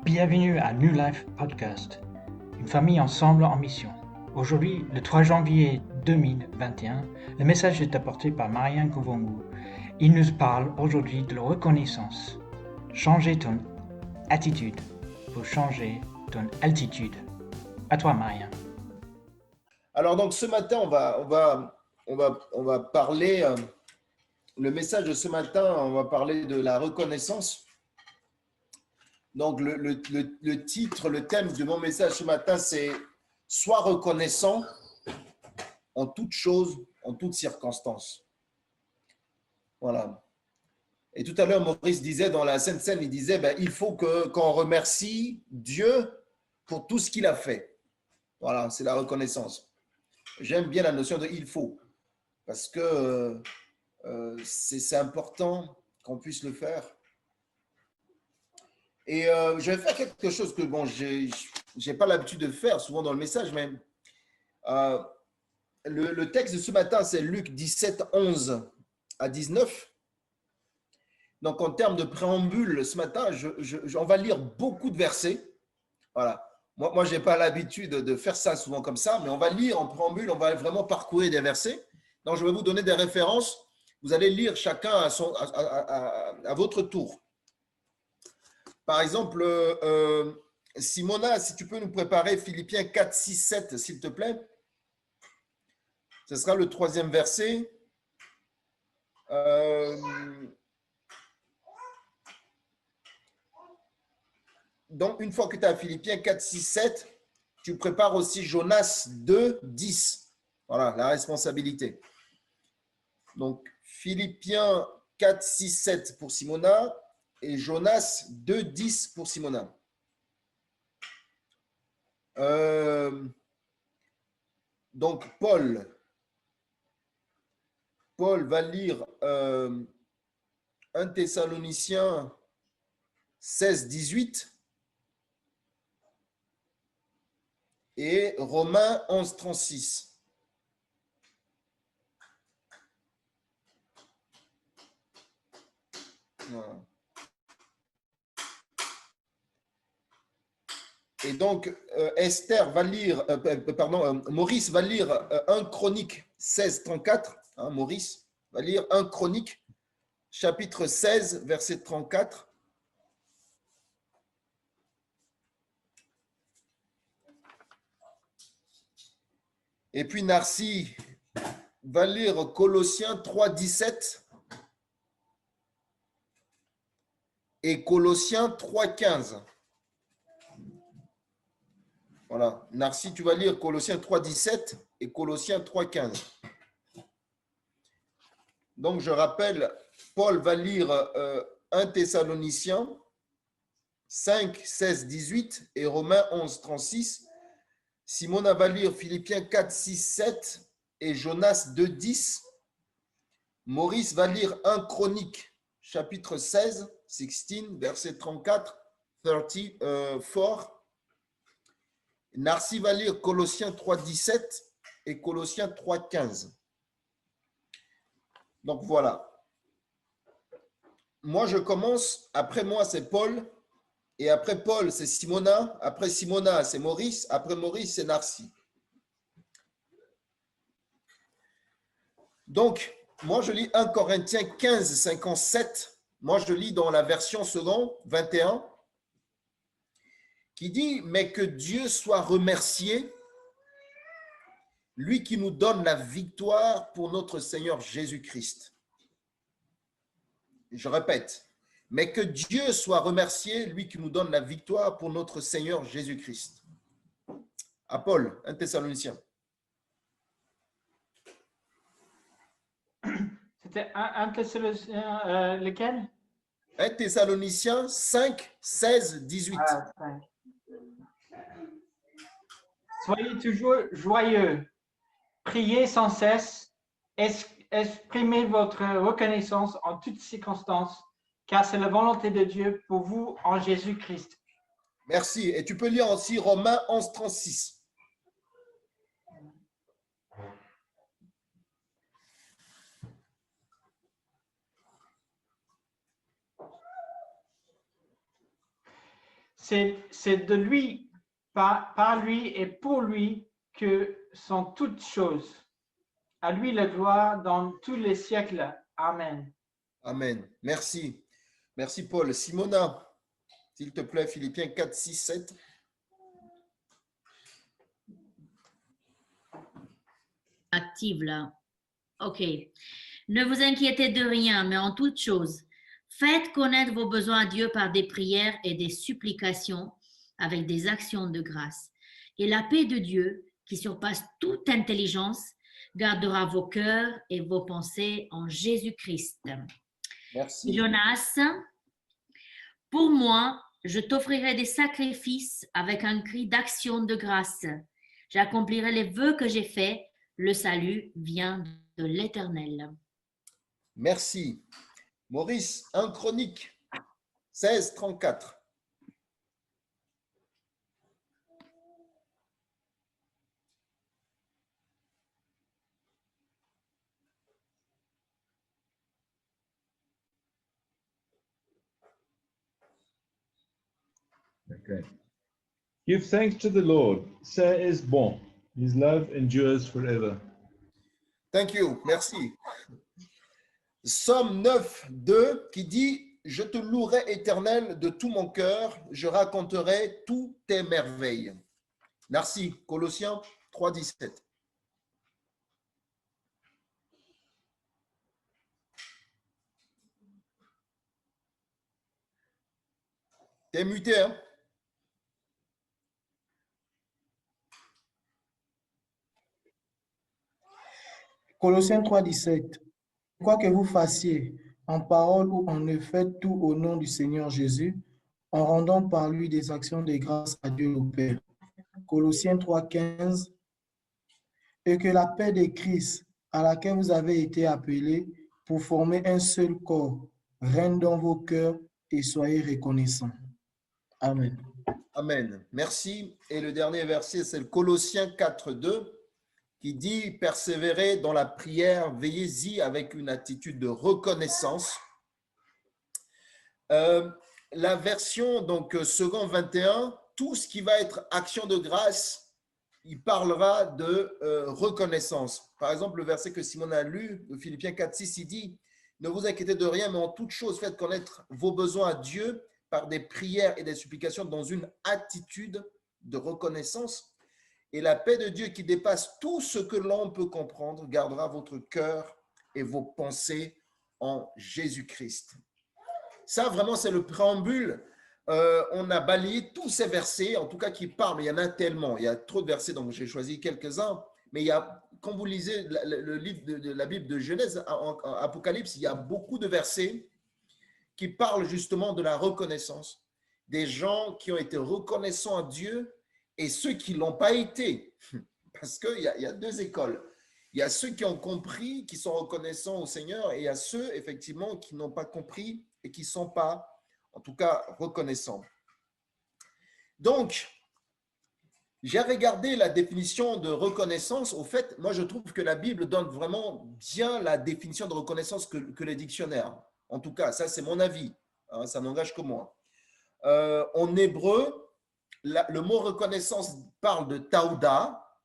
Bienvenue à New Life Podcast, une famille ensemble en mission. Aujourd'hui, le 3 janvier 2021, le message est apporté par Marianne Kouvongou. Il nous parle aujourd'hui de la reconnaissance. Changer ton attitude pour changer ton altitude. À toi, Marianne. Alors donc ce matin, on va parler, le message de ce matin, on va parler de la reconnaissance. Donc le titre, le thème de mon message ce matin, c'est « Sois reconnaissant en toutes choses, en toutes circonstances ». Voilà. Et tout à l'heure, Maurice disait dans la Sainte Seine, il disait il faut qu'on remercie Dieu pour tout ce qu'il a fait. Voilà, c'est la reconnaissance. J'aime bien la notion de « il faut ». Parce que c'est important qu'on puisse le faire. Et je vais faire quelque chose que je n'ai pas l'habitude de faire souvent dans le message, mais le texte de ce matin, c'est Luc 17, 11 à 19. Donc, en termes de préambule, ce matin, on va lire beaucoup de versets. Voilà. Moi je n'ai pas l'habitude de faire ça souvent comme ça, mais on va lire en préambule, on va vraiment parcourir des versets. Donc, je vais vous donner des références. Vous allez lire chacun à votre tour. Par exemple, Simona, si tu peux nous préparer Philippiens 4, 6, 7, s'il te plaît. Ce sera le 3e verset. Donc, une fois que tu as Philippiens 4, 6, 7, tu prépares aussi Jonas 2, 10. Voilà, la responsabilité. Donc, Philippiens 4, 6, 7 pour Simona et Jonas 2, 10 pour Simona. Donc, Paul va lire 1 Thessaloniciens 16, 18 et Romains 11, 36. Voilà. Et donc, Esther va lire, Maurice va lire 1 Chronique 16, 34. Maurice va lire 1 Chronique, chapitre 16, verset 34. Et puis, Narcy va lire Colossiens 3, 17 et Colossiens 3, 15. Voilà. Narcy, tu vas lire Colossiens 3, 17 et Colossiens 3, 15. Donc, je rappelle, Paul va lire 1 Thessaloniciens 5, 16, 18 et Romains 11, 36. Simona va lire Philippiens 4, 6, 7 et Jonas 2, 10. Maurice va lire 1 Chronique, chapitre 16, 16, verset 34, 34. Narcy va lire Colossiens 3, 17 et Colossiens 3, 15. Donc voilà. Moi, je commence. Après moi, c'est Paul. Et après Paul, c'est Simona. Après Simona, c'est Maurice. Après Maurice, c'est Narcy. Donc, moi, je lis 1 Corinthiens 15, 57. Moi, je lis dans la version seconde, 21, qui dit « Mais que Dieu soit remercié, lui qui nous donne la victoire pour notre Seigneur Jésus-Christ. » Je répète, « Mais que Dieu soit remercié, lui qui nous donne la victoire pour notre Seigneur Jésus-Christ. » À Paul, 1 Thessaloniciens. C'était un Thessaloniciens, lequel? 1 Thessaloniciens 5, 16, 18. Ah, 5. Soyez toujours joyeux, priez sans cesse, exprimez votre reconnaissance en toutes circonstances, car c'est la volonté de Dieu pour vous en Jésus-Christ. Merci. Et tu peux lire aussi Romains 11, 36. c'est de lui, par lui et pour lui que sont toutes choses. À lui la gloire dans tous les siècles. Amen. Amen. Merci. Merci, Paul. Simona, s'il te plaît, Philippiens 4, 6, 7. Active là. OK. Ne vous inquiétez de rien, mais en toute chose, faites connaître vos besoins à Dieu par des prières et des supplications avec des actions de grâce. Et la paix de Dieu, qui surpasse toute intelligence, gardera vos cœurs et vos pensées en Jésus-Christ. Merci. Jonas, pour moi, je t'offrirai des sacrifices avec un cri d'action de grâce. J'accomplirai les vœux que j'ai faits. Le salut vient de l'Éternel. Merci. Maurice, 1 Chronique 16, 34. Okay. Give thanks to the Lord. Ça est bon. His love endures forever. Thank you. Merci. Psaume 9, 2 qui dit « Je te louerai éternel de tout mon cœur, je raconterai toutes tes merveilles. » Merci. Colossiens 3, 17. T'es muté, hein? Colossiens 3, 17. Quoi que vous fassiez, en parole ou en effet, tout au nom du Seigneur Jésus, en rendant par lui des actions de grâce à Dieu le Père. Colossiens 3, 15. Et que la paix de Christ, à laquelle vous avez été appelés pour former un seul corps, règne dans vos cœurs et soyez reconnaissants. Amen. Amen. Merci. Et le dernier verset, c'est le Colossiens 4, 2 qui dit « Persévérez dans la prière, veillez-y avec une attitude de reconnaissance. » La version, donc, second 21, tout ce qui va être action de grâce, il parlera de reconnaissance. Par exemple, le verset que Simon a lu, de Philippiens 4, 6, il dit « Ne vous inquiétez de rien, mais en toute chose, faites connaître vos besoins à Dieu par des prières et des supplications dans une attitude de reconnaissance. Et la paix de Dieu qui dépasse tout ce que l'on peut comprendre gardera votre cœur et vos pensées en Jésus-Christ. » Ça, vraiment, c'est le préambule. On a balayé tous ces versets, en tout cas qui parlent, mais il y en a tellement. Il y a trop de versets, donc j'ai choisi quelques-uns. Mais il y a, quand vous lisez le livre de la Bible de Genèse, en Apocalypse, il y a beaucoup de versets qui parlent justement de la reconnaissance. Des gens qui ont été reconnaissants à Dieu et ceux qui ne l'ont pas été. Parce qu'il y a deux écoles. Il y a ceux qui ont compris, qui sont reconnaissants au Seigneur, et il y a ceux, effectivement, qui n'ont pas compris et qui ne sont pas, en tout cas, reconnaissants. Donc, j'ai regardé la définition de reconnaissance. Au fait, moi, je trouve que la Bible donne vraiment bien la définition de reconnaissance que les dictionnaires. En tout cas, ça, c'est mon avis. Hein, ça n'engage que moi. En hébreu, le mot reconnaissance parle de taouda.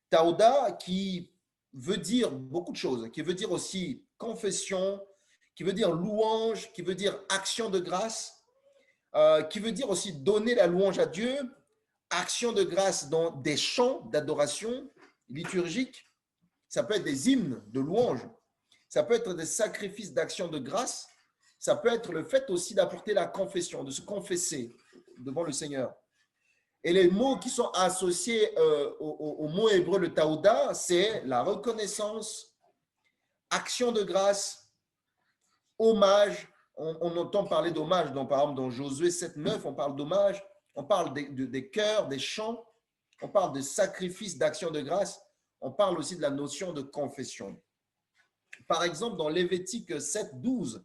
Taouda qui veut dire beaucoup de choses, qui veut dire aussi confession, qui veut dire louange, qui veut dire action de grâce, qui veut dire aussi donner la louange à Dieu, action de grâce dans des chants d'adoration liturgique. Ça peut être des hymnes de louange, ça peut être des sacrifices d'action de grâce, ça peut être le fait aussi d'apporter la confession, de se confesser devant le Seigneur. Et les mots qui sont associés au mot hébreu, le taouda, c'est la reconnaissance, action de grâce, hommage. On entend parler d'hommage, par exemple dans Josué 7, 9, on parle d'hommage, on parle des chœurs, des chants, on parle de sacrifices, d'action de grâce, on parle aussi de la notion de confession. Par exemple, dans Lévitique 7, 12,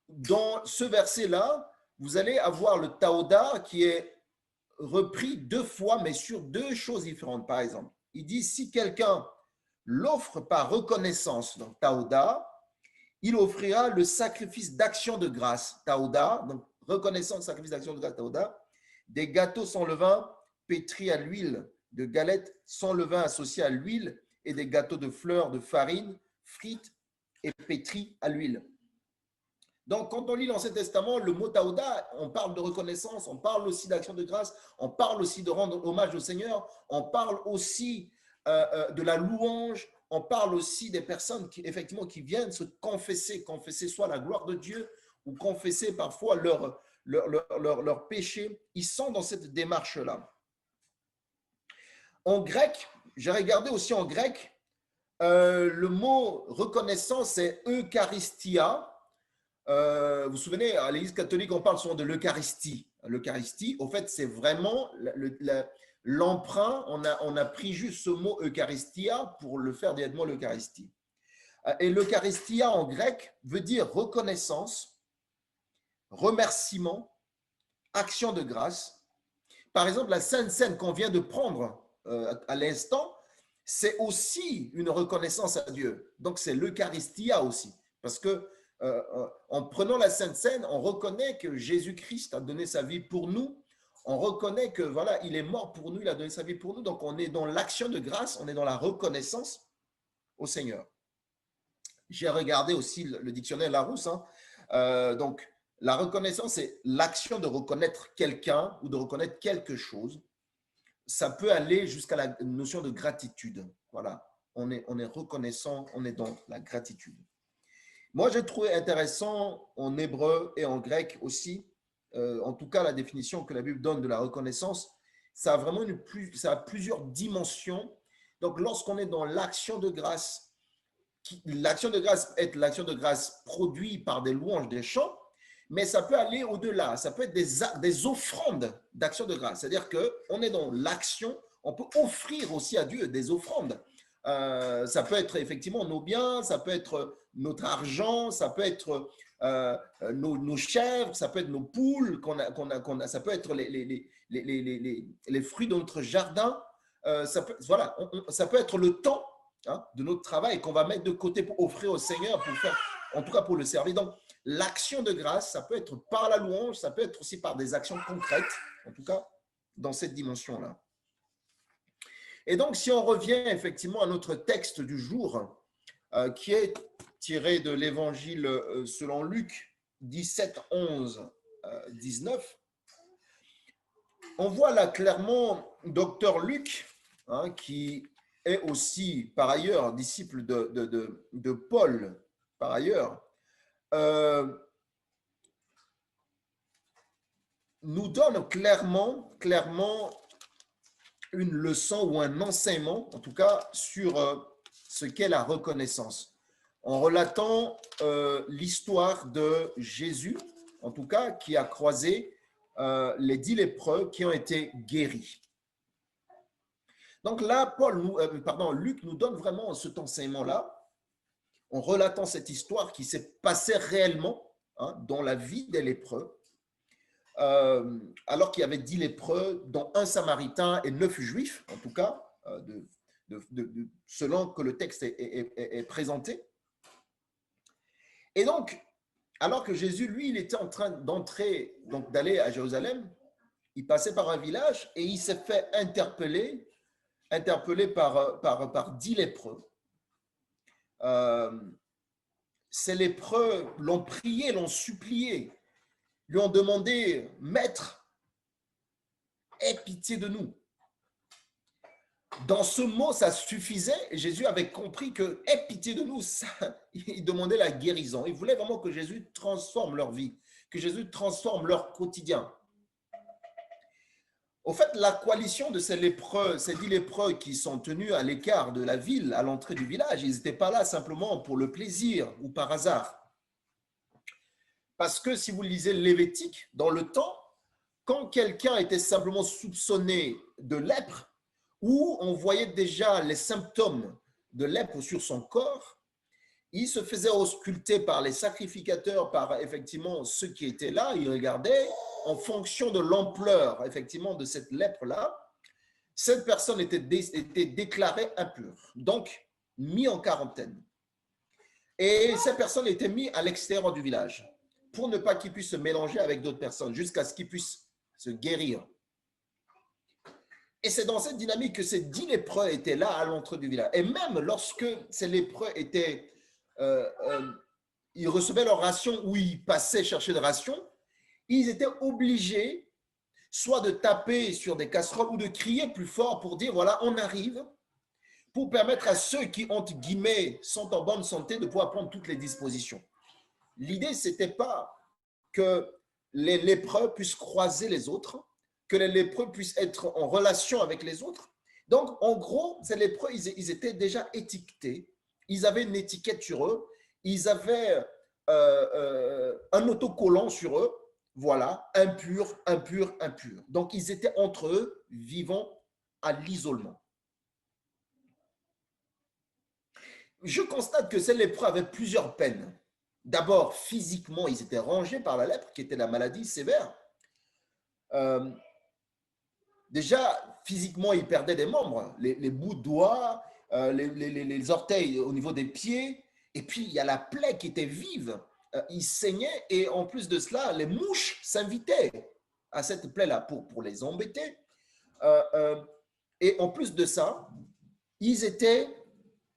dans ce verset-là, vous allez avoir le taouda qui est repris deux fois, mais sur deux choses différentes. Par exemple, il dit si quelqu'un l'offre par reconnaissance, donc taouda, il offrira le sacrifice d'action de grâce, taouda, donc reconnaissance, sacrifice d'action de grâce, taouda, des gâteaux sans levain pétris à l'huile, de galettes sans levain associées à l'huile et des gâteaux de fleurs de farine frites et pétris à l'huile. Donc, quand on lit l'Ancien Testament, le mot Taouda, on parle de reconnaissance, on parle aussi d'action de grâce, on parle aussi de rendre hommage au Seigneur, on parle aussi de la louange, on parle aussi des personnes qui, effectivement, qui viennent se confesser soit la gloire de Dieu ou confesser parfois leur péché. Ils sont dans cette démarche-là. En grec, j'ai regardé aussi en grec, le mot reconnaissance, c'est Eucharistia. Vous vous souvenez, à l'Église catholique, on parle souvent de l'Eucharistie. L'Eucharistie, au fait, c'est vraiment l'emprunt. On a pris juste ce mot Eucharistia pour le faire directement l'Eucharistie. Et l'Eucharistia en grec veut dire reconnaissance, remerciement, action de grâce. Par exemple, la Sainte Seine qu'on vient de prendre à l'instant, c'est aussi une reconnaissance à Dieu. Donc, c'est l'Eucharistia aussi. Parce que en prenant la Sainte Seine, on reconnaît que Jésus-Christ a donné sa vie pour nous. On reconnaît que voilà, il est mort pour nous, il a donné sa vie pour nous. Donc, on est dans l'action de grâce, on est dans la reconnaissance au Seigneur. J'ai regardé aussi le dictionnaire Larousse. Donc, la reconnaissance, c'est l'action de reconnaître quelqu'un ou de reconnaître quelque chose. Ça peut aller jusqu'à la notion de gratitude. Voilà, on est reconnaissant, on est dans la gratitude. Moi, j'ai trouvé intéressant en hébreu et en grec aussi, en tout cas la définition que la Bible donne de la reconnaissance, ça a vraiment ça a plusieurs dimensions. Donc, lorsqu'on est dans l'action de grâce, l'action de grâce est l'action de grâce produite par des louanges, des chants, mais ça peut aller au-delà, ça peut être des offrandes d'action de grâce. C'est-à-dire qu'on est dans l'action, on peut offrir aussi à Dieu des offrandes. Ça peut être effectivement nos biens, ça peut être notre argent, ça peut être nos chèvres, ça peut être nos poules, ça peut être les fruits de notre jardin. Ça peut être le temps de notre travail qu'on va mettre de côté pour offrir au Seigneur, pour faire, en tout cas pour le servir. Donc, l'action de grâce, ça peut être par la louange, ça peut être aussi par des actions concrètes, en tout cas dans cette dimension-là. Et donc, si on revient effectivement à notre texte du jour, qui est tiré de l'évangile selon Luc 17, 11, 19, on voit là clairement Dr Luc, qui est aussi par ailleurs disciple de Paul, par ailleurs, nous donne clairement une leçon ou un enseignement, en tout cas, sur ce qu'est la reconnaissance. En relatant l'histoire de Jésus, en tout cas, qui a croisé les 10 lépreux qui ont été guéris. Donc là, Luc nous donne vraiment cet enseignement-là, en relatant cette histoire qui s'est passée réellement dans la vie des lépreux, alors qu'il y avait 10 lépreux, dont un samaritain et 9 juifs, en tout cas, selon que le texte est présenté. Et donc, alors que Jésus, lui, il était en train d'aller à Jérusalem, il passait par un village et il s'est fait interpeller par 10 lépreux. Ces lépreux l'ont prié, l'ont supplié, lui ont demandé, « Maître, aie pitié de nous ». Dans ce mot, ça suffisait. Et Jésus avait compris que « aie pitié de nous », il demandait la guérison. Il voulait vraiment que Jésus transforme leur vie, que Jésus transforme leur quotidien. Au fait, la coalition de ces 10 lépreux qui sont tenus à l'écart de la ville, à l'entrée du village, ils n'étaient pas là simplement pour le plaisir ou par hasard. Parce que si vous lisez le Lévitique, dans le temps, quand quelqu'un était simplement soupçonné de lèpre, ou on voyait déjà les symptômes de lèpre sur son corps, il se faisait ausculter par les sacrificateurs, par effectivement ceux qui étaient là, ils regardaient en fonction de l'ampleur effectivement de cette lèpre-là, cette personne était déclarée impure, donc mis en quarantaine. Et cette personne était mise à l'extérieur du village pour ne pas qu'il puisse se mélanger avec d'autres personnes jusqu'à ce qu'il puisse se guérir Et c'est dans cette dynamique que ces 10 lépreux étaient là à l'entrée du village. Et même lorsque ces lépreux étaient, ils recevaient leur ration ou ils passaient chercher des rations, ils étaient obligés soit de taper sur des casseroles ou de crier plus fort pour dire, voilà, on arrive, pour permettre à ceux qui, entre guillemets, sont en bonne santé de pouvoir prendre toutes les dispositions. L'idée, ce n'était pas que les lépreux puissent croiser les autres, que les lépreux puissent être en relation avec les autres. Donc, en gros, ces lépreux, ils étaient déjà étiquetés. Ils avaient une étiquette sur eux. Ils avaient un autocollant sur eux. Voilà, impur, impur, impur. Donc, ils étaient entre eux, vivant à l'isolement. Je constate que ces lépreux avaient plusieurs peines. D'abord, physiquement, ils étaient rongés par la lèpre, qui était la maladie sévère. Déjà, physiquement, ils perdaient des membres, les bouts de doigts, les orteils au niveau des pieds. Et puis, il y a la plaie qui était vive. Ils saignaient et en plus de cela, les mouches s'invitaient à cette plaie-là pour les embêter. Et en plus de ça, ils étaient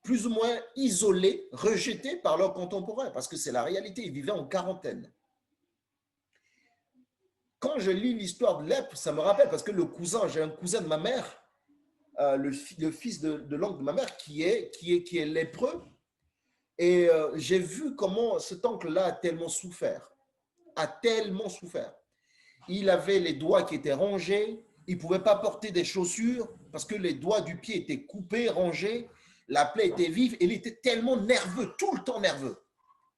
plus ou moins isolés, rejetés par leurs contemporains, parce que c'est la réalité, ils vivaient en quarantaine. Quand je lis l'histoire de lèpre, ça me rappelle, parce que j'ai un cousin de ma mère, le fils de l'oncle de ma mère, qui est lépreux, et j'ai vu comment cet oncle-là a tellement souffert, Il avait les doigts qui étaient rongés, il ne pouvait pas porter des chaussures, parce que les doigts du pied étaient coupés, rongés, la plaie était vive, et il était tellement nerveux, tout le temps nerveux,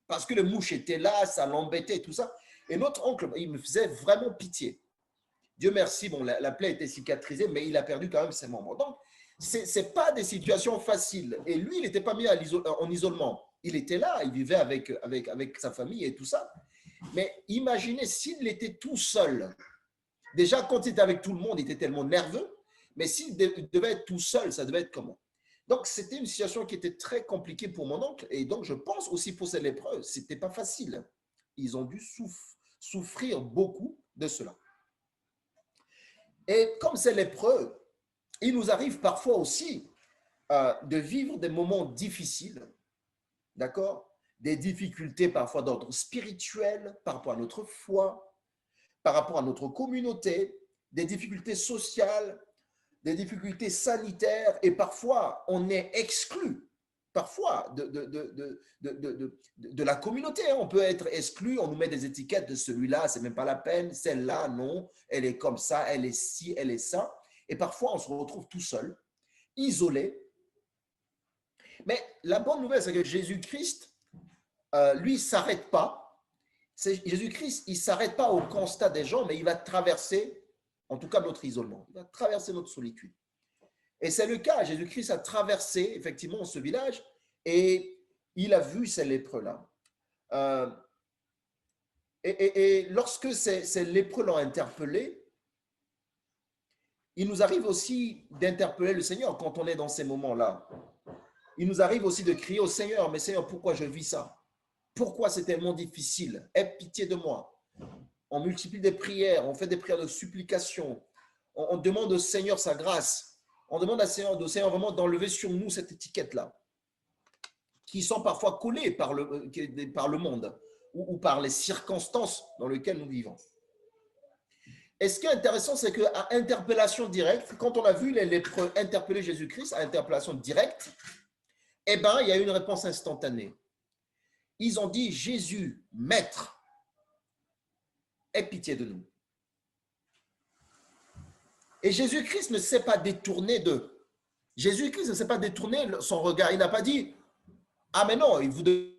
parce que les mouches étaient là, ça l'embêtait et tout ça. Et notre oncle, il me faisait vraiment pitié. Dieu merci, bon, la plaie était cicatrisée, mais il a perdu quand même ses membres. Donc, ce n'est pas des situations faciles. Et lui, il n'était pas mis en isolement. Il était là, il vivait avec sa famille et tout ça. Mais imaginez s'il était tout seul. Déjà, quand il était avec tout le monde, il était tellement nerveux. Mais s'il devait être tout seul, ça devait être comment? Donc, c'était une situation qui était très compliquée pour mon oncle. Et donc, je pense aussi pour ces lépreux, ce n'était pas facile. Ils ont dû souffrir beaucoup de cela. Et comme c'est lépreux, il nous arrive parfois aussi de vivre des moments difficiles, d'accord? Des difficultés parfois d'ordre spirituel, par rapport à notre foi, par rapport à notre communauté, des difficultés sociales, des difficultés sanitaires, et parfois on est exclu. Parfois, de la communauté, on peut être exclu, on nous met des étiquettes de celui-là, c'est même pas la peine, celle-là, non, elle est comme ça, elle est ci, elle est ça. Et parfois, on se retrouve tout seul, isolé. Mais la bonne nouvelle, c'est que Jésus-Christ, lui, il ne s'arrête pas. Jésus-Christ, il ne s'arrête pas au constat des gens, mais il va traverser, en tout cas, notre isolement. Il va traverser notre solitude. Et c'est le cas, Jésus-Christ a traversé effectivement ce village et il a vu ces lépreux-là. Et lorsque ces lépreux l'ont interpellé, il nous arrive aussi d'interpeller le Seigneur quand on est dans ces moments-là. Il nous arrive aussi de crier au Seigneur, mais Seigneur, pourquoi je vis ça? Pourquoi c'est tellement difficile? Aie pitié de moi. On multiplie des prières, on fait des prières de supplication, on demande au Seigneur sa grâce. On demande au Seigneur vraiment d'enlever sur nous cette étiquette-là, qui sont parfois collées par le monde ou par les circonstances dans lesquelles nous vivons. Et ce qui est intéressant, c'est qu'à interpellation directe, quand on a vu les lépreux interpeller Jésus-Christ à interpellation directe, eh bien, il y a eu une réponse instantanée. Ils ont dit, Jésus, Maître, aie pitié de nous. Et Jésus-Christ ne s'est pas détourné d'eux. Jésus-Christ ne s'est pas détourné son regard. Il n'a pas dit, ah mais non, vous ne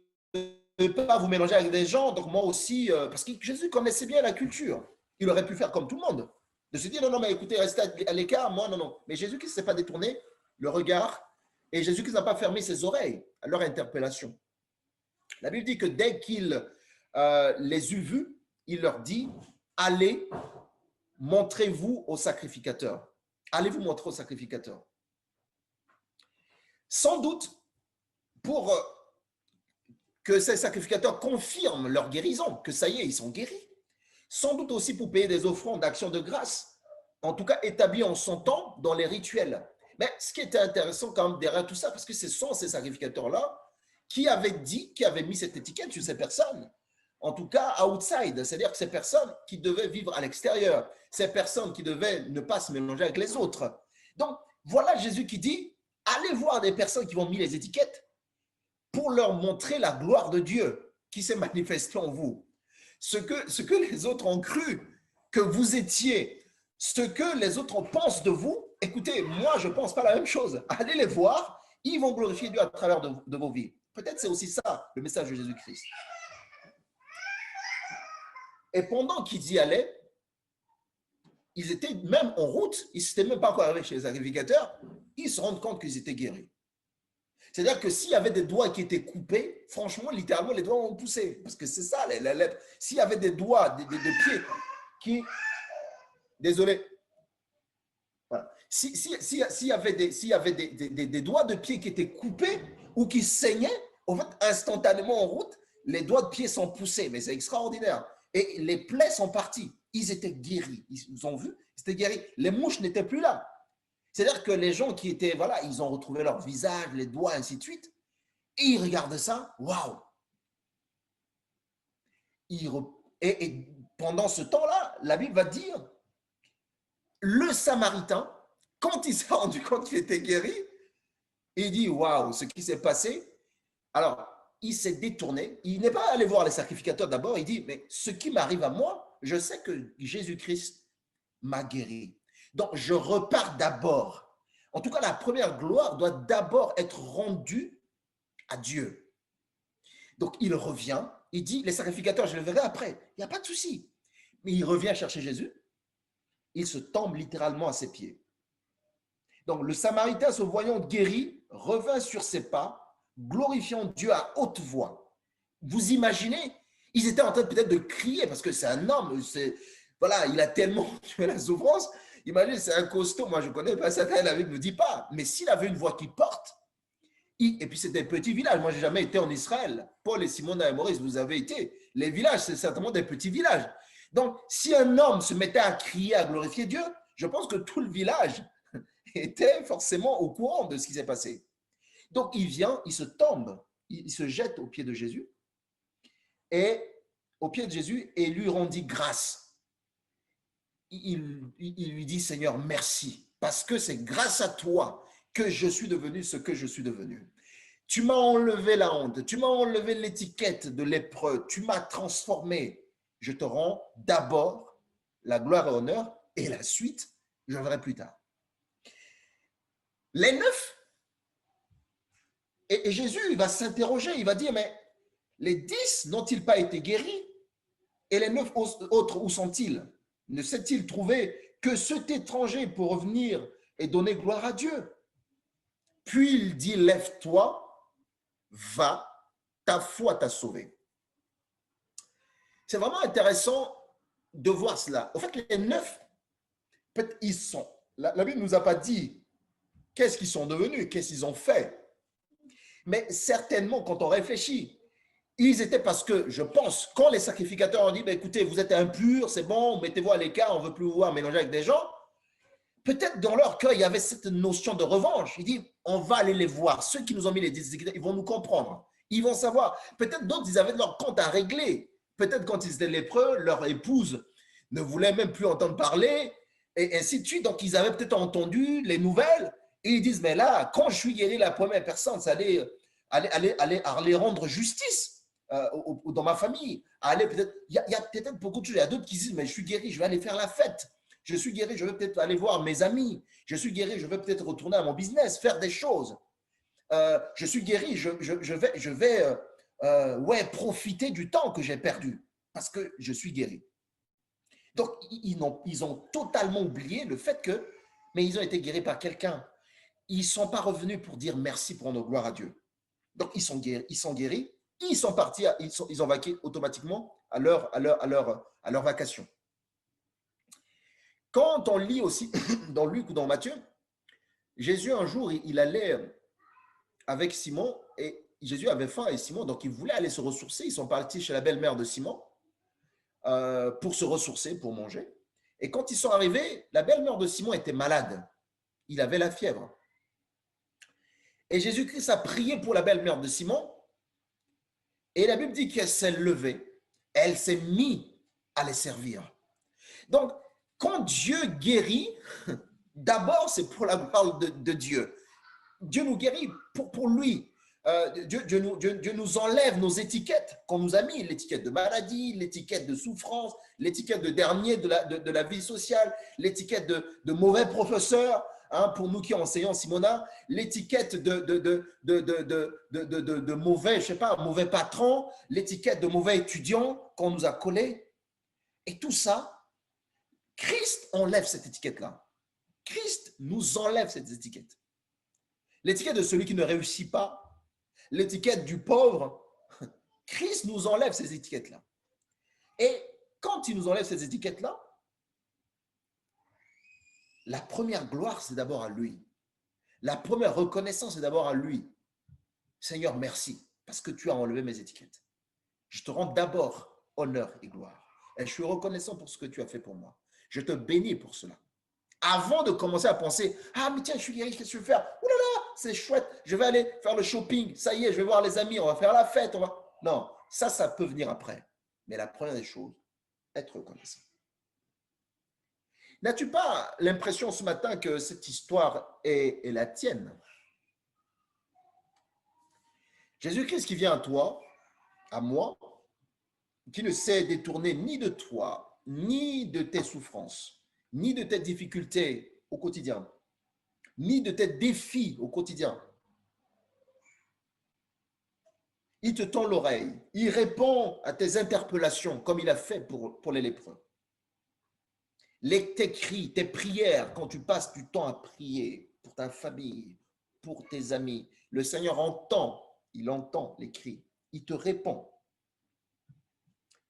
devez pas vous mélanger avec des gens, donc moi aussi, parce que Jésus connaissait bien la culture. Il aurait pu faire comme tout le monde, de se dire, non, mais écoutez, restez à l'écart, moi, non. Mais Jésus-Christ ne s'est pas détourné le regard et Jésus-Christ n'a pas fermé ses oreilles à leur interpellation. La Bible dit que dès qu'il les eut vus, il leur dit, allez, montrez-vous au sacrificateur. Allez vous montrer au sacrificateur. Sans doute, pour que ces sacrificateurs confirment leur guérison, que ça y est, ils sont guéris. Sans doute aussi pour payer des offrandes d'action de grâce en tout cas établi en son temps dans les rituels. Mais ce qui était intéressant quand même derrière tout ça, parce que ce sont ces sacrificateurs-là qui avaient mis cette étiquette sur ces personnes, en tout cas outside, c'est-à-dire que ces personnes qui devaient vivre à l'extérieur, ces personnes qui devaient ne pas se mélanger avec les autres. Donc, voilà Jésus qui dit, allez voir des personnes qui vont mis les étiquettes pour leur montrer la gloire de Dieu qui s'est manifestée en vous. Ce que les autres ont cru que vous étiez, ce que les autres pensent de vous, écoutez, moi, je ne pense pas la même chose. Allez les voir, ils vont glorifier Dieu à travers de vos vies. Peut-être c'est aussi ça, le message de Jésus-Christ. Et pendant qu'ils y allaient, ils étaient même en route, ils n'étaient même pas encore arrivés chez les sacrificateurs, ils se rendent compte qu'ils étaient guéris. C'est-à-dire que s'il y avait des doigts qui étaient coupés, franchement, littéralement, les doigts ont poussé. Parce que c'est ça, la lettre. S'il y avait des doigts, des pieds qui... Désolé. Voilà. S'il y avait des doigts de pied qui étaient coupés ou qui saignaient, en fait, instantanément en route, les doigts de pied sont poussés. Mais c'est extraordinaire. Et les plaies sont parties. Ils étaient guéris. Ils ont vu, ils étaient guéris. Les mouches n'étaient plus là. C'est-à-dire que les gens qui étaient, voilà, ils ont retrouvé leur visage, les doigts, ainsi de suite. Et ils regardent ça, waouh! Et pendant ce temps-là, la Bible va dire, le Samaritain, quand il s'est rendu compte qu'il était guéri, il dit, waouh, ce qui s'est passé. Alors, il s'est détourné. Il n'est pas allé voir les sacrificateurs d'abord. Il dit, mais ce qui m'arrive à moi, je sais que Jésus-Christ m'a guéri. Donc, je repars d'abord. En tout cas, la première gloire doit d'abord être rendue à Dieu. Donc, il revient, il dit, les sacrificateurs, je les verrai après. Il n'y a pas de souci. Mais il revient chercher Jésus. Il se tombe littéralement à ses pieds. Donc, le Samaritain, se voyant guéri, revint sur ses pas, glorifiant Dieu à haute voix. Vous imaginez, ils étaient en train peut-être de crier, parce que c'est un homme, voilà, il a tellement tué la souffrance. Imagine, c'est un costaud, moi je connais pas ça, la Bible ne dit pas, mais s'il avait une voix qui porte, et puis c'était un petit village, moi je n'ai jamais été en Israël, Paul et Simon et Maurice, vous avez été, les villages c'est certainement des petits villages, donc si un homme se mettait à crier, à glorifier Dieu, je pense que tout le village était forcément au courant de ce qui s'est passé. Donc il vient, il se tombe, il se jette aux pieds de Jésus, et aux pieds de Jésus, et lui rendit grâce. Il lui dit, Seigneur, merci, parce que c'est grâce à toi que je suis devenu ce que je suis devenu. Tu m'as enlevé la honte, tu m'as enlevé l'étiquette de lépreux, tu m'as transformé. Je te rends d'abord la gloire et l'honneur, et la suite, je verrai plus tard. Les 9, et Jésus il va s'interroger, il va dire, mais les 10 n'ont-ils pas été guéris? Et les 9 autres, où sont-ils? Ne s'est-il trouvé que cet étranger pour revenir et donner gloire à Dieu? Puis il dit, lève-toi, va, ta foi t'a sauvé. C'est vraiment intéressant de voir cela. En fait, les 9, peut-être ils sont. La Bible ne nous a pas dit qu'est-ce qu'ils sont devenus, qu'est-ce qu'ils ont fait. Mais certainement, quand on réfléchit, ils étaient parce que, je pense, quand les sacrificateurs ont dit, bah, écoutez, vous êtes impurs, c'est bon, mettez-vous à l'écart, on ne veut plus vous voir mélanger avec des gens, peut-être dans leur cœur, il y avait cette notion de revanche. Il dit, on va aller les voir. Ceux qui nous ont mis les étiquettes, ils vont nous comprendre. Ils vont savoir. Peut-être d'autres, ils avaient leur compte à régler. Peut-être quand ils étaient lépreux, leur épouse ne voulait même plus entendre parler, et ainsi de suite. Donc, ils avaient peut-être entendu les nouvelles, et ils disent, mais là, quand je suis guéri, la première personne, c'est aller rendre justice dans ma famille. Il y a peut-être beaucoup de choses. Il y a d'autres qui disent, mais je suis guéri, je vais aller faire la fête. Je suis guéri, je vais peut-être aller voir mes amis. Je suis guéri, je vais peut-être retourner à mon business, faire des choses. Je suis guéri, je vais profiter du temps que j'ai perdu parce que je suis guéri. Donc, ils ont totalement oublié le fait que, mais ils ont été guéris par quelqu'un. Ils ne sont pas revenus pour dire merci pour nos gloires à Dieu. Donc, ils sont guéris, ils sont partis, ils ont vaqué automatiquement à leur vacation. Quand on lit aussi dans Luc ou dans Matthieu, Jésus un jour, il allait avec Simon et Jésus avait faim et Simon, donc il voulait aller se ressourcer. Ils sont partis chez la belle-mère de Simon pour se ressourcer, pour manger. Et quand ils sont arrivés, la belle-mère de Simon était malade. Il avait la fièvre. Et Jésus-Christ a prié pour la belle-mère de Simon. Et la Bible dit qu'elle s'est levée. Elle s'est mise à les servir. Donc, quand Dieu guérit, d'abord, c'est pour la gloire de Dieu. Dieu nous guérit pour lui. Dieu nous enlève nos étiquettes qu'on nous a mis, l'étiquette de maladie, l'étiquette de souffrance, l'étiquette de dernier de la vie sociale, l'étiquette de mauvais professeur, hein, pour nous qui enseignons Simona, l'étiquette de mauvais, je sais pas, mauvais patron, l'étiquette de mauvais étudiant qu'on nous a collé. Et tout ça, Christ enlève cette étiquette-là. Christ nous enlève cette étiquette. L'étiquette de celui qui ne réussit pas, l'étiquette du pauvre, Christ nous enlève ces étiquettes-là. Et quand il nous enlève ces étiquettes-là, la première gloire, c'est d'abord à lui. La première reconnaissance, c'est d'abord à lui. Seigneur, merci, parce que tu as enlevé mes étiquettes. Je te rends d'abord honneur et gloire. Et je suis reconnaissant pour ce que tu as fait pour moi. Je te bénis pour cela. Avant de commencer à penser, ah mais tiens, je suis guéri, qu'est-ce que je vais faire? Ouh là là, c'est chouette, je vais aller faire le shopping, ça y est, je vais voir les amis, on va faire la fête. Non, ça peut venir après. Mais la première des choses, être reconnaissant. N'as-tu pas l'impression ce matin que cette histoire est la tienne? Jésus-Christ qui vient à toi, à moi, qui ne s'est détourné ni de toi, ni de tes souffrances, ni de tes difficultés au quotidien, ni de tes défis au quotidien. Il te tend l'oreille, il répond à tes interpellations comme il a fait pour les lépreux. Tes cris, tes prières, quand tu passes du temps à prier pour ta famille, pour tes amis, le Seigneur entend, il entend les cris, il te répond.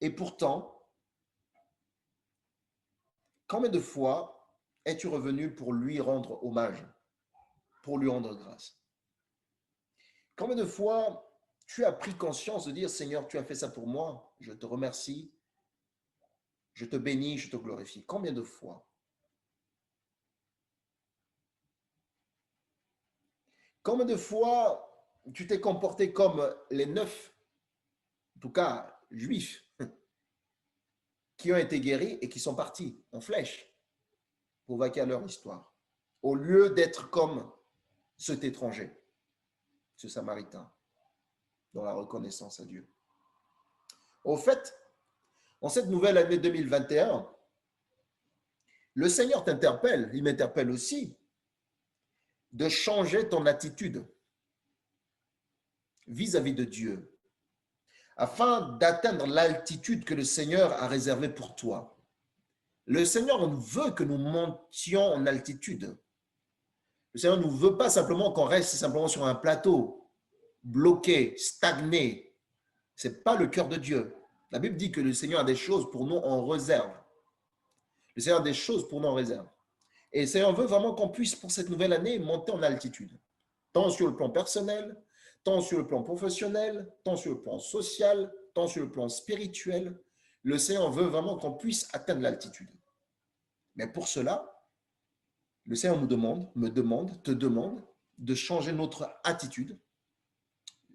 Et pourtant, combien de fois es-tu revenu pour lui rendre hommage, pour lui rendre grâce? Combien de fois tu as pris conscience de dire, Seigneur, tu as fait ça pour moi, je te remercie, je te bénis, je te glorifie. Combien de fois? Combien de fois tu t'es comporté comme les 9, en tout cas juifs, qui ont été guéris et qui sont partis en flèche pour vaquer à leur histoire, au lieu d'être comme cet étranger, ce Samaritain, dans la reconnaissance à Dieu. Au fait, en cette nouvelle année 2021, le Seigneur t'interpelle, il m'interpelle aussi, de changer ton attitude vis-à-vis de Dieu, afin d'atteindre l'altitude que le Seigneur a réservée pour toi. Le Seigneur veut que nous montions en altitude. Le Seigneur ne veut pas simplement qu'on reste simplement sur un plateau, bloqué, stagné. Ce n'est pas le cœur de Dieu. La Bible dit que le Seigneur a des choses pour nous en réserve. Le Seigneur a des choses pour nous en réserve. Et le Seigneur veut vraiment qu'on puisse, pour cette nouvelle année, monter en altitude. Tant sur le plan personnel, tant sur le plan professionnel, tant sur le plan social, tant sur le plan spirituel. Le Seigneur veut vraiment qu'on puisse atteindre l'altitude. Mais pour cela, le Seigneur te demande de changer notre attitude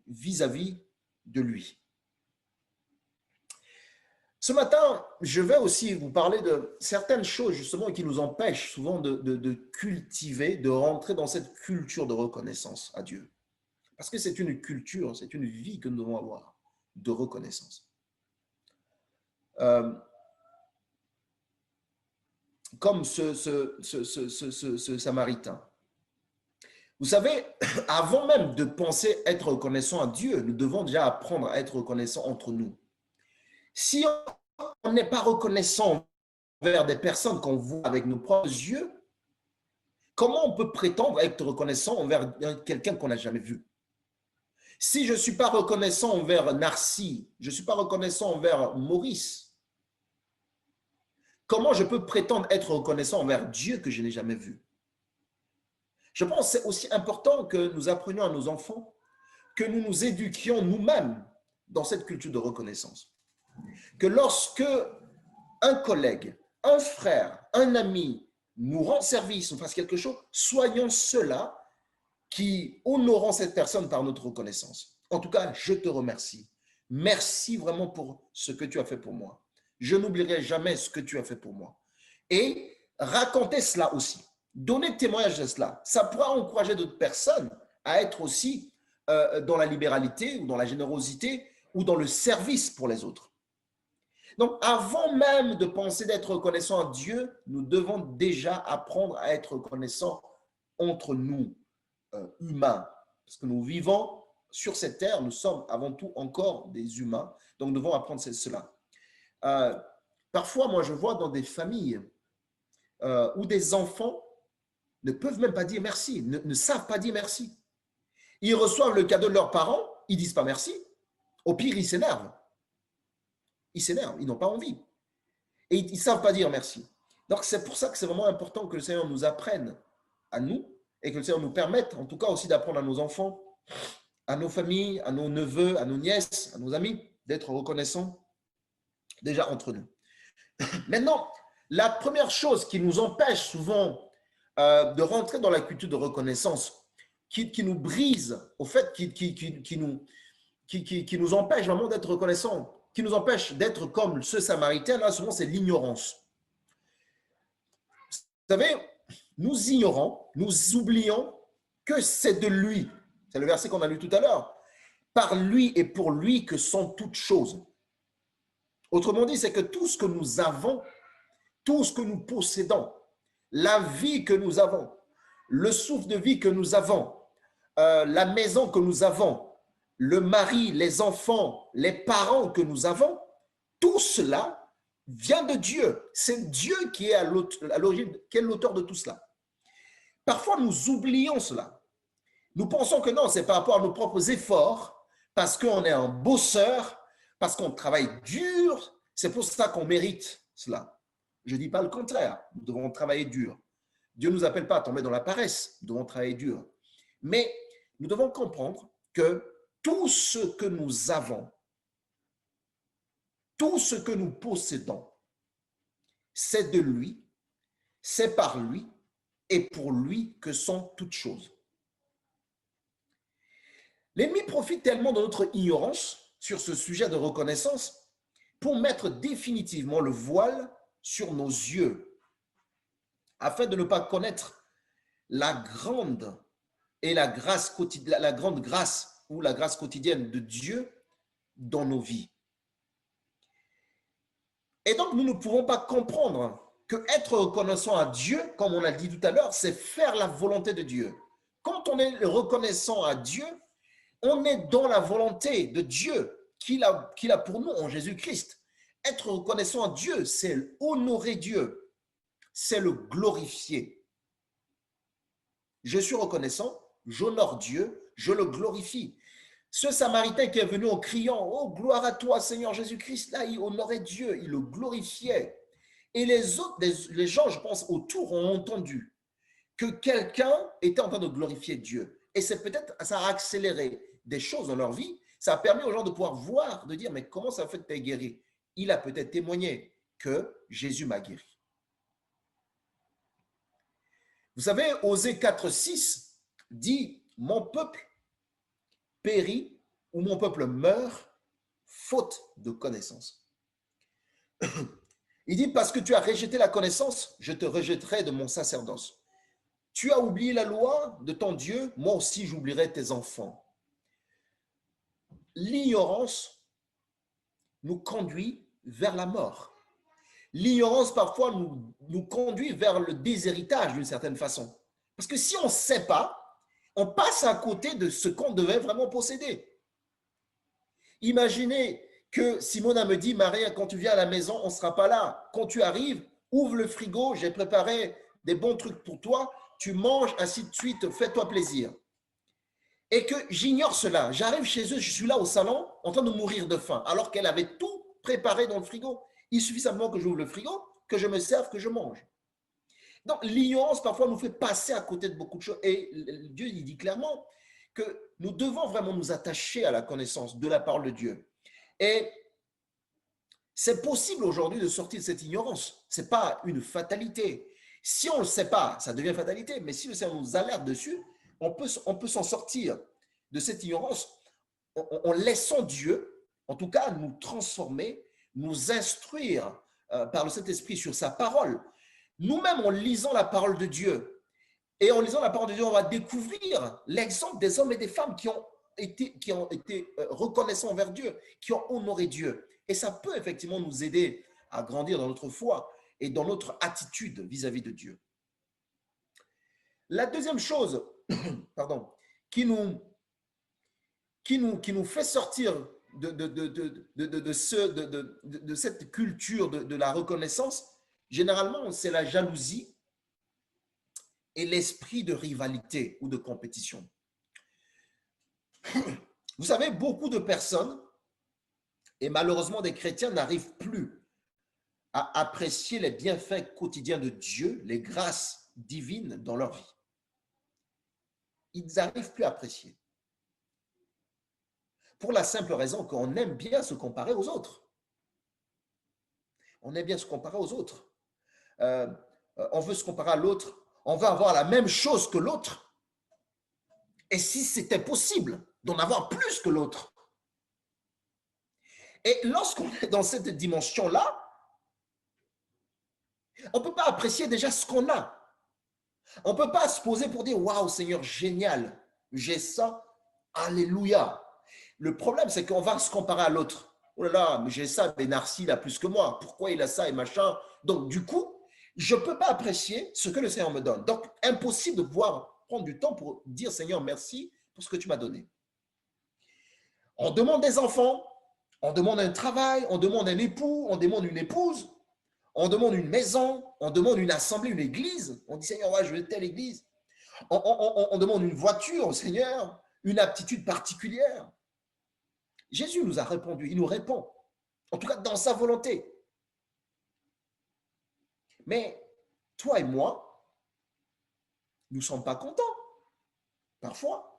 vis-à-vis de lui. Ce matin, je vais aussi vous parler de certaines choses justement qui nous empêchent souvent de cultiver, de rentrer dans cette culture de reconnaissance à Dieu. Parce que c'est une culture, c'est une vie que nous devons avoir de reconnaissance. Comme ce Samaritain. Vous savez, avant même de penser être reconnaissant à Dieu, nous devons déjà apprendre à être reconnaissants entre nous. Si on n'est pas reconnaissant envers des personnes qu'on voit avec nos propres yeux, comment on peut prétendre être reconnaissant envers quelqu'un qu'on n'a jamais vu? Si je ne suis pas reconnaissant envers Narcy, je ne suis pas reconnaissant envers Maurice, comment je peux prétendre être reconnaissant envers Dieu que je n'ai jamais vu? Je pense que c'est aussi important que nous apprenions à nos enfants, que nous nous éduquions nous-mêmes dans cette culture de reconnaissance. Que lorsque un collègue, un frère, un ami nous rend service, nous fasse quelque chose, soyons ceux-là qui honorons cette personne par notre reconnaissance. En tout cas, je te remercie. Merci vraiment pour ce que tu as fait pour moi. Je n'oublierai jamais ce que tu as fait pour moi. Et raconter cela aussi, donner témoignage de cela, ça pourra encourager d'autres personnes à être aussi dans la libéralité ou dans la générosité ou dans le service pour les autres. Donc, avant même de penser d'être reconnaissant à Dieu, nous devons déjà apprendre à être reconnaissants entre nous, humains. Parce que nous vivons sur cette terre, nous sommes avant tout encore des humains. Donc, nous devons apprendre cela. Parfois, moi, je vois dans des familles où des enfants ne peuvent même pas dire merci, ne savent pas dire merci. Ils reçoivent le cadeau de leurs parents, ils ne disent pas merci. Au pire, ils s'énervent. Ils n'ont pas envie. Et ils ne savent pas dire merci. Donc, c'est pour ça que c'est vraiment important que le Seigneur nous apprenne à nous et que le Seigneur nous permette, en tout cas aussi d'apprendre à nos enfants, à nos familles, à nos neveux, à nos nièces, à nos amis, d'être reconnaissants déjà entre nous. Maintenant, la première chose qui nous empêche souvent de rentrer dans la culture de reconnaissance, qui nous brise, au fait, qui nous empêche vraiment d'être reconnaissants, qui nous empêche d'être comme ce Samaritain, là, souvent, c'est l'ignorance. Vous savez, nous ignorons, nous oublions que c'est de lui. C'est le verset qu'on a lu tout à l'heure. Par lui et pour lui que sont toutes choses. Autrement dit, c'est que tout ce que nous avons, tout ce que nous possédons, la vie que nous avons, le souffle de vie que nous avons, la maison que nous avons, le mari, les enfants, les parents que nous avons, tout cela vient de Dieu. C'est Dieu qui est à l'origine, qui est l'auteur de tout cela. Parfois, nous oublions cela. Nous pensons que non, c'est par rapport à nos propres efforts, parce qu'on est un bosseur, parce qu'on travaille dur, c'est pour ça qu'on mérite cela. Je ne dis pas le contraire, nous devons travailler dur. Dieu ne nous appelle pas à tomber dans la paresse, nous devons travailler dur. Mais nous devons comprendre que tout ce que nous avons, tout ce que nous possédons, c'est de lui, c'est par lui et pour lui que sont toutes choses. L'ennemi profite tellement de notre ignorance sur ce sujet de reconnaissance pour mettre définitivement le voile sur nos yeux afin de ne pas connaître la grande et la grande grâce ou la grâce quotidienne de Dieu dans nos vies. Et donc, nous ne pouvons pas comprendre que être reconnaissant à Dieu, comme on a dit tout à l'heure, c'est faire la volonté de Dieu. Quand on est reconnaissant à Dieu, on est dans la volonté de Dieu qu'il a pour nous en Jésus-Christ. Être reconnaissant à Dieu, c'est honorer Dieu, c'est le glorifier. Je suis reconnaissant, j'honore Dieu, je le glorifie. Ce Samaritain qui est venu en criant « Oh, gloire à toi, Seigneur Jésus-Christ », là, il honorait Dieu, il le glorifiait. Et les autres, les gens, je pense, autour ont entendu que quelqu'un était en train de glorifier Dieu. Et c'est peut-être, ça a accéléré des choses dans leur vie. Ça a permis aux gens de pouvoir voir, de dire « Mais comment ça fait que tu es guéri ?» Il a peut-être témoigné que Jésus m'a guéri. Vous savez, Osée 4,6 dit « Mon peuple périt ou mon peuple meurt faute de connaissance. » Il dit « Parce que tu as rejeté la connaissance, je te rejetterai de mon sacerdoce. Tu as oublié la loi de ton Dieu, moi aussi j'oublierai tes enfants. » L'ignorance nous conduit vers la mort. L'ignorance parfois nous conduit vers le déshéritage d'une certaine façon. Parce que si on ne sait pas, on passe à côté de ce qu'on devait vraiment posséder. Imaginez que Simona me dit « Maria, quand tu viens à la maison, on ne sera pas là. Quand tu arrives, ouvre le frigo, j'ai préparé des bons trucs pour toi, tu manges, ainsi de suite, fais-toi plaisir. » Et que j'ignore cela. J'arrive chez eux, je suis là au salon, en train de mourir de faim, alors qu'elle avait tout préparé dans le frigo. Il suffit simplement que j'ouvre le frigo, que je me serve, que je mange. Donc, l'ignorance, parfois, nous fait passer à côté de beaucoup de choses. Et Dieu, il dit clairement que nous devons vraiment nous attacher à la connaissance de la parole de Dieu. Et C'est possible aujourd'hui de sortir de cette ignorance. Ce n'est pas une fatalité. Si on ne le sait pas, ça devient fatalité. Mais si le Seigneur nous alerte dessus, on peut s'en sortir de cette ignorance en laissant Dieu, en tout cas, nous transformer, nous instruire par le Saint-Esprit sur sa parole. Nous-mêmes, en lisant la parole de Dieu, et en lisant la parole de Dieu, on va découvrir l'exemple des hommes et des femmes qui ont été reconnaissants envers Dieu, qui ont honoré Dieu. Et ça peut effectivement nous aider à grandir dans notre foi et dans notre attitude vis-à-vis de Dieu. La deuxième chose pardon, qui nous fait sortir de cette culture de la reconnaissance, généralement, c'est la jalousie et l'esprit de rivalité ou de compétition. Vous savez, beaucoup de personnes, et malheureusement des chrétiens, n'arrivent plus à apprécier les bienfaits quotidiens de Dieu, les grâces divines dans leur vie. Ils n'arrivent plus à apprécier. Pour la simple raison qu'on aime bien se comparer aux autres. On aime bien se comparer aux autres. On veut se comparer à l'autre. On veut avoir la même chose que l'autre. Et si c'était possible d'en avoir plus que l'autre. Et lorsqu'on est dans cette dimension-là, on ne peut pas apprécier déjà ce qu'on a. On ne peut pas se poser pour dire « Waouh, Seigneur, génial, j'ai ça, alléluia ». Le problème, c'est qu'on va se comparer à l'autre. « Oh là là, mais j'ai ça, mais Narcy, il a plus que moi. Pourquoi il a ça et machin ?» Donc, du coup, je ne peux pas apprécier ce que le Seigneur me donne. Donc, impossible de pouvoir prendre du temps pour dire « Seigneur, merci pour ce que tu m'as donné ». On demande des enfants, on demande un travail, on demande un époux, on demande une épouse. On demande une maison, on demande une assemblée, une église. On dit, Seigneur, ouais, je veux telle église. On demande une voiture au Seigneur, une aptitude particulière. Jésus nous a répondu, il nous répond, en tout cas dans sa volonté. Mais toi et moi, nous ne sommes pas contents, parfois.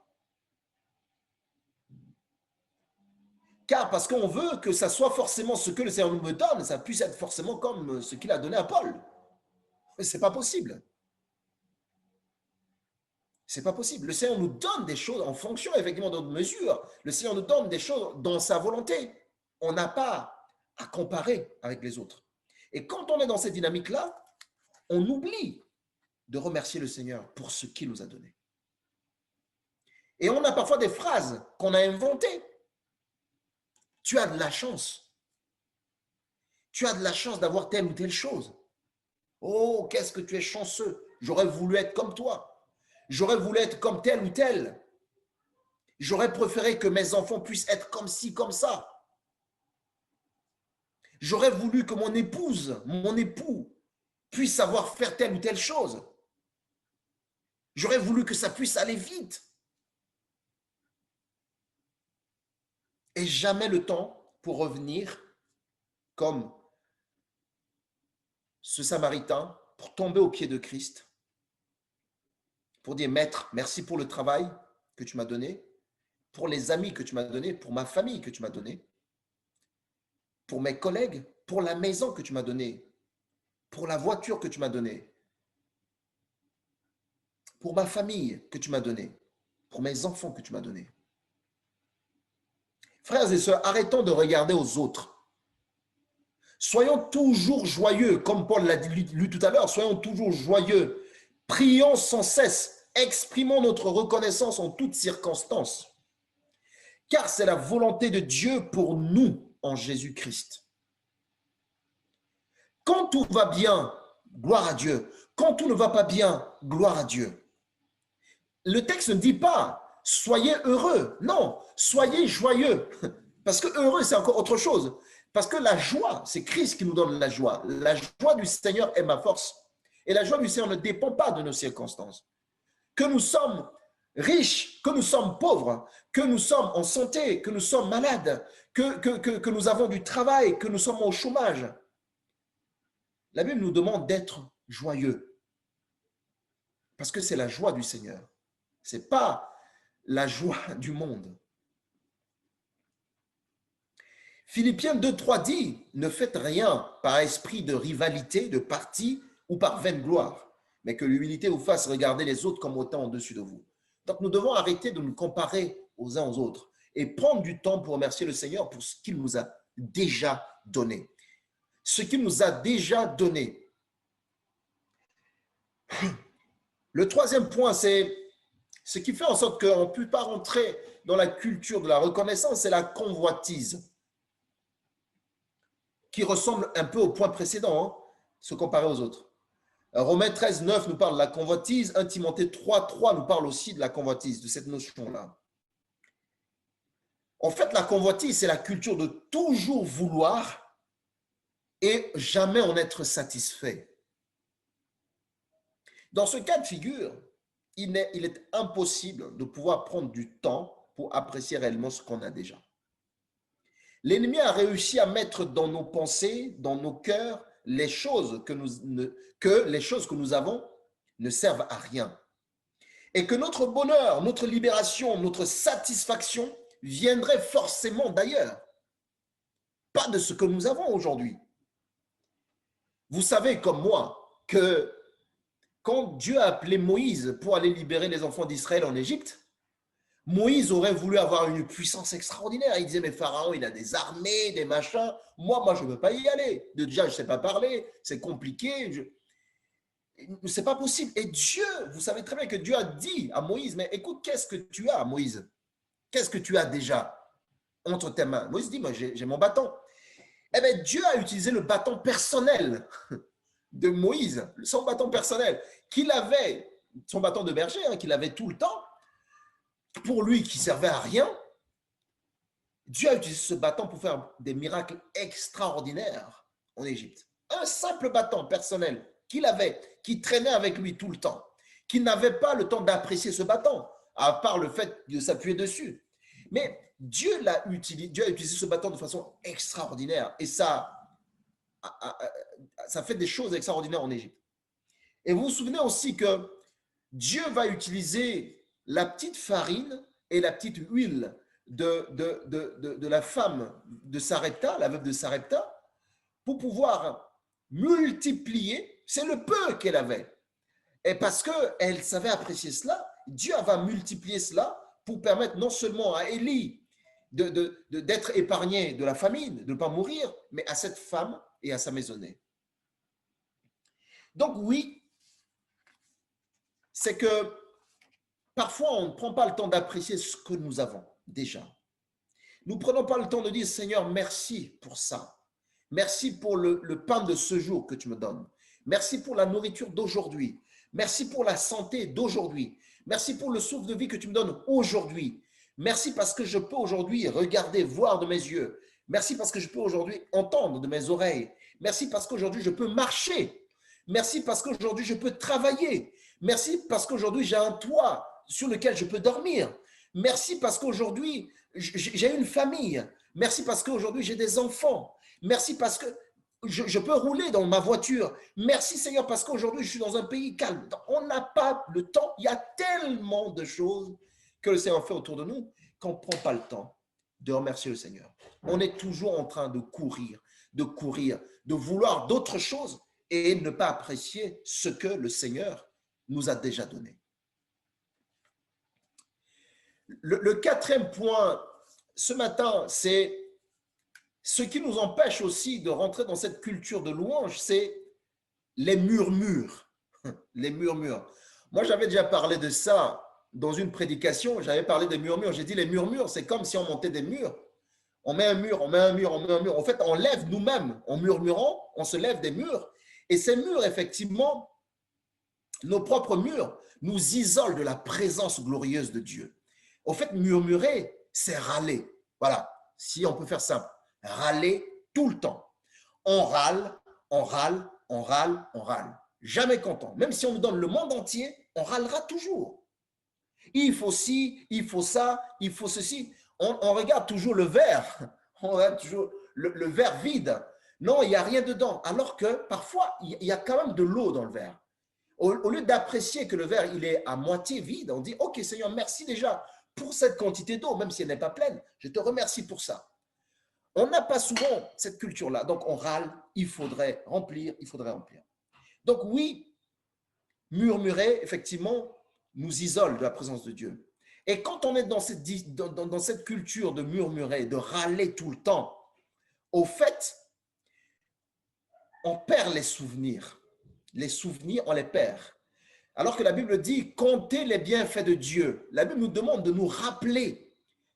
Car parce qu'on veut que ça soit forcément ce que le Seigneur nous donne, ça puisse être forcément comme ce qu'il a donné à Paul. Ce n'est pas possible. Ce n'est pas possible. Le Seigneur nous donne des choses en fonction effectivement de notre mesure. Le Seigneur nous donne des choses dans sa volonté. On n'a pas à comparer avec les autres. Et quand on est dans cette dynamique-là, on oublie de remercier le Seigneur pour ce qu'il nous a donné. Et on a parfois des phrases qu'on a inventées. Tu as de la chance. Tu as de la chance d'avoir telle ou telle chose. Oh, qu'est-ce que tu es chanceux. J'aurais voulu être comme toi. J'aurais voulu être comme tel ou tel. J'aurais préféré que mes enfants puissent être comme ci, comme ça. J'aurais voulu que mon épouse, mon époux puisse savoir faire telle ou telle chose. J'aurais voulu que ça puisse aller vite. Et jamais le temps pour revenir comme ce Samaritain, pour tomber aux pieds de Christ, pour dire, Maître, merci pour le travail que tu m'as donné, pour les amis que tu m'as donné, pour ma famille que tu m'as donné, pour mes collègues, pour la maison que tu m'as donnée, pour la voiture que tu m'as donnée, pour ma famille que tu m'as donnée, pour mes enfants que tu m'as donnés. Frères et sœurs, arrêtons de regarder aux autres. Soyons toujours joyeux, comme Paul l'a lu tout à l'heure, soyons toujours joyeux. Prions sans cesse, exprimons notre reconnaissance en toutes circonstances. Car c'est la volonté de Dieu pour nous en Jésus-Christ. Quand tout va bien, gloire à Dieu. Quand tout ne va pas bien, gloire à Dieu. Le texte ne dit pas « soyez heureux ». Non, soyez joyeux. Parce que heureux, c'est encore autre chose. Parce que la joie, c'est Christ qui nous donne la joie. La joie du Seigneur est ma force. Et la joie du Seigneur ne dépend pas de nos circonstances. Que nous sommes riches, que nous sommes pauvres, que nous sommes en santé, que nous sommes malades, que nous avons du travail, que nous sommes au chômage. La Bible nous demande d'être joyeux. Parce que c'est la joie du Seigneur. Ce n'est pas la joie du monde. Philippiens 2,3 dit, ne faites rien par esprit de rivalité, de parti ou par vaine gloire, mais que l'humilité vous fasse regarder les autres comme autant au-dessus de vous. Donc nous devons arrêter de nous comparer aux uns aux autres et prendre du temps pour remercier le Seigneur pour ce qu'il nous a déjà donné. Ce qu'il nous a déjà donné. Le troisième point, c'est ce qui fait en sorte qu'on ne peut pas rentrer dans la culture de la reconnaissance, c'est la convoitise, qui ressemble un peu au point précédent, hein, se comparer aux autres. Romains 13, 9 nous parle de la convoitise, 1 Timothée 3, 3 nous parle aussi de la convoitise, de cette notion-là. En fait, la convoitise, c'est la culture de toujours vouloir et jamais en être satisfait. Dans ce cas de figure, il est impossible de pouvoir prendre du temps pour apprécier réellement ce qu'on a déjà. L'ennemi a réussi à mettre dans nos pensées, dans nos cœurs, les choses que nous avons ne servent à rien. Et que notre bonheur, notre libération, notre satisfaction viendrait forcément d'ailleurs, pas de ce que nous avons aujourd'hui. Vous savez comme moi que quand Dieu a appelé Moïse pour aller libérer les enfants d'Israël en Égypte, Moïse aurait voulu avoir une puissance extraordinaire. Il disait, mais Pharaon, il a des armées, des machins. Moi, je ne veux pas y aller. Déjà, je ne sais pas parler, c'est compliqué. C'est pas possible. Et Dieu, vous savez très bien que Dieu a dit à Moïse, mais écoute, qu'est-ce que tu as, Moïse? Qu'est-ce que tu as déjà entre tes mains? Moïse dit, moi, j'ai mon bâton. Eh bien, Dieu a utilisé le bâton personnel de Moïse, son bâton personnel, qu'il avait, son bâton de berger, hein, qu'il avait tout le temps, pour lui qui servait à rien. Dieu a utilisé ce bâton pour faire des miracles extraordinaires en Égypte. Un simple bâton personnel qu'il avait, qui traînait avec lui tout le temps, qui n'avait pas le temps d'apprécier ce bâton, à part le fait de s'appuyer dessus. Mais Dieu a utilisé ce bâton de façon extraordinaire et ça fait des choses extraordinaires en Égypte. Et vous vous souvenez aussi que Dieu va utiliser la petite farine et la petite huile de la femme de Sarepta, la veuve de Sarepta, pour pouvoir multiplier, c'est le peu qu'elle avait. Et parce qu'elle savait apprécier cela, Dieu va multiplier cela pour permettre non seulement à Élie d'être épargné de la famine, de ne pas mourir, mais à cette femme et à sa maisonnée. Donc oui, c'est que parfois on ne prend pas le temps d'apprécier ce que nous avons déjà. Nous ne prenons pas le temps de dire, Seigneur, merci pour ça. Merci pour le pain de ce jour que tu me donnes. Merci pour la nourriture d'aujourd'hui. Merci pour la santé d'aujourd'hui. Merci pour le souffle de vie que tu me donnes aujourd'hui. Merci parce que je peux aujourd'hui regarder, voir de mes yeux. Merci parce que je peux aujourd'hui entendre de mes oreilles. Merci parce qu'aujourd'hui je peux marcher. Merci parce qu'aujourd'hui je peux travailler. Merci parce qu'aujourd'hui j'ai un toit sur lequel je peux dormir. Merci parce qu'aujourd'hui j'ai une famille. Merci parce qu'aujourd'hui j'ai des enfants. Merci parce que je peux rouler dans ma voiture. Merci Seigneur parce qu'aujourd'hui je suis dans un pays calme. On n'a pas le temps. Il y a tellement de choses que le Seigneur fait autour de nous qu'on ne prend pas le temps de remercier le Seigneur. On est toujours en train de courir, de vouloir d'autres choses et ne pas apprécier ce que le Seigneur nous a déjà donné. Le quatrième point ce matin, c'est ce qui nous empêche aussi de rentrer dans cette culture de louange, c'est les murmures. Les murmures. Moi, j'avais déjà parlé de ça dans une prédication. J'avais parlé des murmures. J'ai dit les murmures, c'est comme si on montait des murs. On met un mur, on met un mur, on met un mur. En fait, on lève nous-mêmes, en murmurant, on se lève des murs. Et ces murs, effectivement, nos propres murs, nous isolent de la présence glorieuse de Dieu. En fait, murmurer, c'est râler. Voilà, si on peut faire simple. Râler tout le temps. On râle, on râle, on râle, on râle. Jamais content. Même si on nous donne le monde entier, on râlera toujours. Il faut ci, il faut ça, il faut ceci. On regarde toujours le verre. On regarde toujours le verre vide. Non, il n'y a rien dedans. Alors que parfois, il y a quand même de l'eau dans le verre. Au lieu d'apprécier que le verre il est à moitié vide, on dit « Ok Seigneur, merci déjà pour cette quantité d'eau, même si elle n'est pas pleine. Je te remercie pour ça. » On n'a pas souvent cette culture-là. Donc, on râle, il faudrait remplir, il faudrait remplir. Donc, oui, murmurer, effectivement, nous isole de la présence de Dieu. Et quand on est dans cette culture de murmurer, de râler tout le temps, au fait, on perd les souvenirs. Les souvenirs, on les perd. Alors que la Bible dit, comptez les bienfaits de Dieu. La Bible nous demande de nous rappeler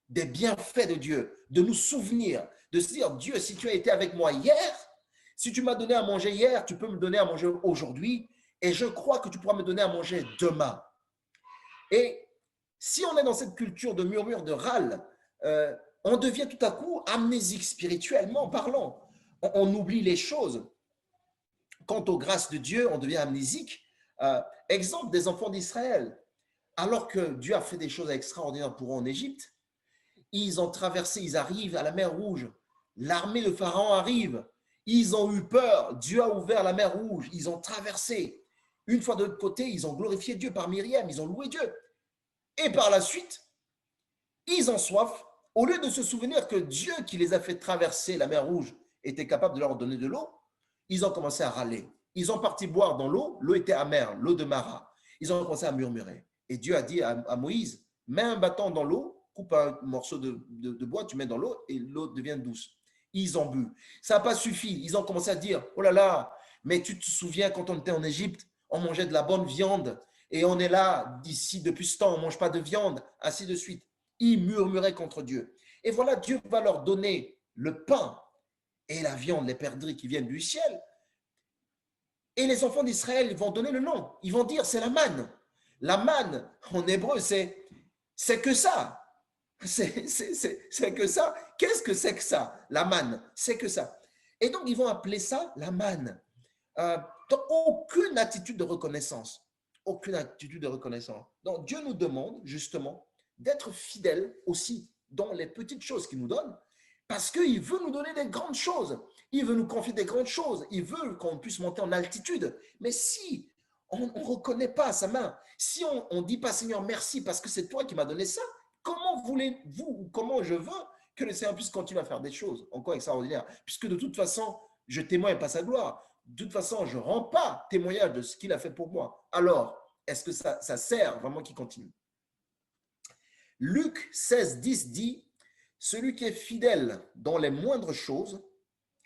des bienfaits de Dieu, de nous souvenir, de se dire, Dieu, si tu as été avec moi hier, si tu m'as donné à manger hier, tu peux me donner à manger aujourd'hui, et je crois que tu pourras me donner à manger demain. Et si on est dans cette culture de murmure, de râle, on devient tout à coup amnésique spirituellement parlant. On oublie les choses. Quant aux grâces de Dieu, on devient amnésique. Exemple des enfants d'Israël. Alors que Dieu a fait des choses extraordinaires pour eux en Égypte, ils ont traversé, ils arrivent à la mer Rouge. L'armée de Pharaon arrive. Ils ont eu peur. Dieu a ouvert la mer Rouge. Ils ont traversé. Une fois de l'autre côté, ils ont glorifié Dieu par Myriam. Ils ont loué Dieu. Et par la suite, ils ont soif. Au lieu de se souvenir que Dieu qui les a fait traverser la mer Rouge était capable de leur donner de l'eau, ils ont commencé à râler. Ils ont parti boire dans l'eau. L'eau était amère, l'eau de Mara. Ils ont commencé à murmurer. Et Dieu a dit à Moïse, mets un bâton dans l'eau, coupe un morceau de bois, tu mets dans l'eau et l'eau devient douce. Ils ont bu. Ça n'a pas suffi. Ils ont commencé à dire, oh là là, mais tu te souviens quand on était en Égypte, on mangeait de la bonne viande et on est là, d'ici, depuis ce temps, on ne mange pas de viande, ainsi de suite. Ils murmuraient contre Dieu. Et voilà, Dieu va leur donner le pain et la viande, les perdrix qui viennent du ciel. Et les enfants d'Israël vont donner le nom. Ils vont dire, c'est la manne. La manne, en hébreu, c'est que ça. C'est que ça. Qu'est-ce que c'est que ça? La manne, c'est que ça. Et donc, ils vont appeler ça la manne. Donc, aucune attitude de reconnaissance. Aucune attitude de reconnaissance. Donc, Dieu nous demande justement d'être fidèles aussi dans les petites choses qu'il nous donne, parce qu'il veut nous donner des grandes choses. Il veut nous confier des grandes choses. Il veut qu'on puisse monter en altitude. Mais si on ne reconnaît pas sa main, si on ne dit pas Seigneur merci parce que c'est toi qui m'as donné ça, comment voulez-vous ou comment je veux que le Seigneur puisse continuer à faire des choses encore extraordinaires? Puisque de toute façon, je témoigne pas sa gloire. De toute façon, je ne rends pas témoignage de ce qu'il a fait pour moi. Alors, est-ce que ça sert vraiment qu'il continue? Luc 16, 10 dit, celui qui est fidèle dans les moindres choses,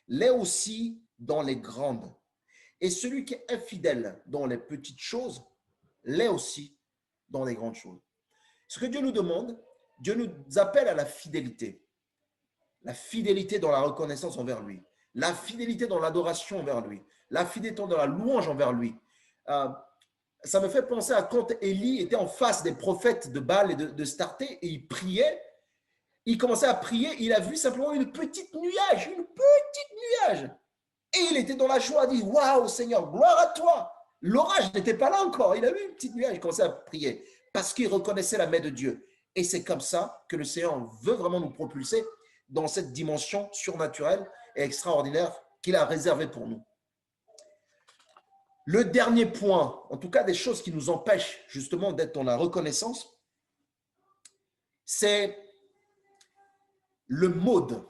l'est aussi dans les grandes. Et celui qui est infidèle dans les petites choses, l'est aussi dans les grandes choses. Ce que Dieu nous demande, Dieu nous appelle à la fidélité. La fidélité dans la reconnaissance envers lui. La fidélité dans l'adoration envers lui. La fidélité dans la louange envers lui. Ça me fait penser à quand Élie était en face des prophètes de Baal et de Starté et il priait. Il commençait à prier, il a vu simplement une petite nuage. Et il était dans la joie, il dit, waouh Seigneur, gloire à toi. L'orage n'était pas là encore, il a vu une petite nuage, il commençait à prier parce qu'il reconnaissait la main de Dieu. Et c'est comme ça que le Seigneur veut vraiment nous propulser dans cette dimension surnaturelle et extraordinaire qu'il a réservée pour nous. Le dernier point, en tout cas des choses qui nous empêchent justement d'être dans la reconnaissance, c'est le mode,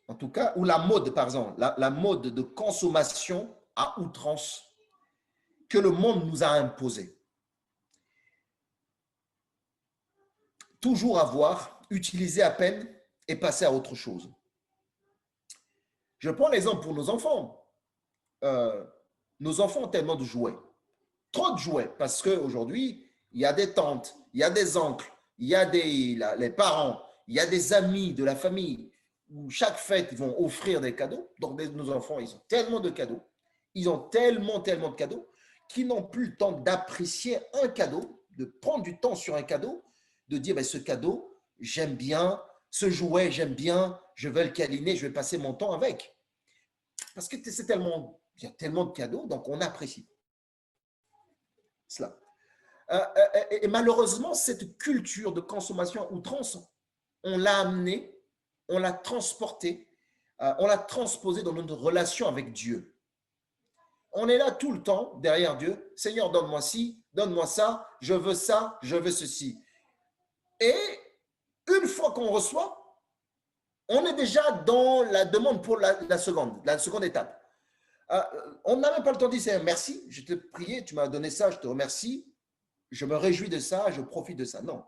en tout cas, ou la mode, par exemple, la mode de consommation à outrance que le monde nous a imposé. Toujours avoir, utiliser à peine et passer à autre chose. Je prends l'exemple pour nos enfants. Nos enfants ont tellement de jouets, trop de jouets, parce qu'aujourd'hui, il y a des tantes, il y a des oncles, il y a les parents, il y a des amis de la famille, où chaque fête, ils vont offrir des cadeaux. Donc, nos enfants, ils ont tellement de cadeaux, ils ont tellement de cadeaux, qu'ils n'ont plus le temps d'apprécier un cadeau, de prendre du temps sur un cadeau, de dire, ben, ce cadeau, j'aime bien, ce jouet, j'aime bien, je vais le câliner, je vais passer mon temps avec. Parce que c'est tellement... Il y a tellement de cadeaux, donc on apprécie cela. Et malheureusement, cette culture de consommation à outrance, on l'a amenée, on l'a transportée, on l'a transposée dans notre relation avec Dieu. On est là tout le temps derrière Dieu. Seigneur, donne-moi ci, donne-moi ça, je veux ceci. Et une fois qu'on reçoit, on est déjà dans la demande pour la seconde étape. On n'a même pas le temps de dire Seigneur, merci, je te priais, tu m'as donné ça, je te remercie, je me réjouis de ça, je profite de ça. Non.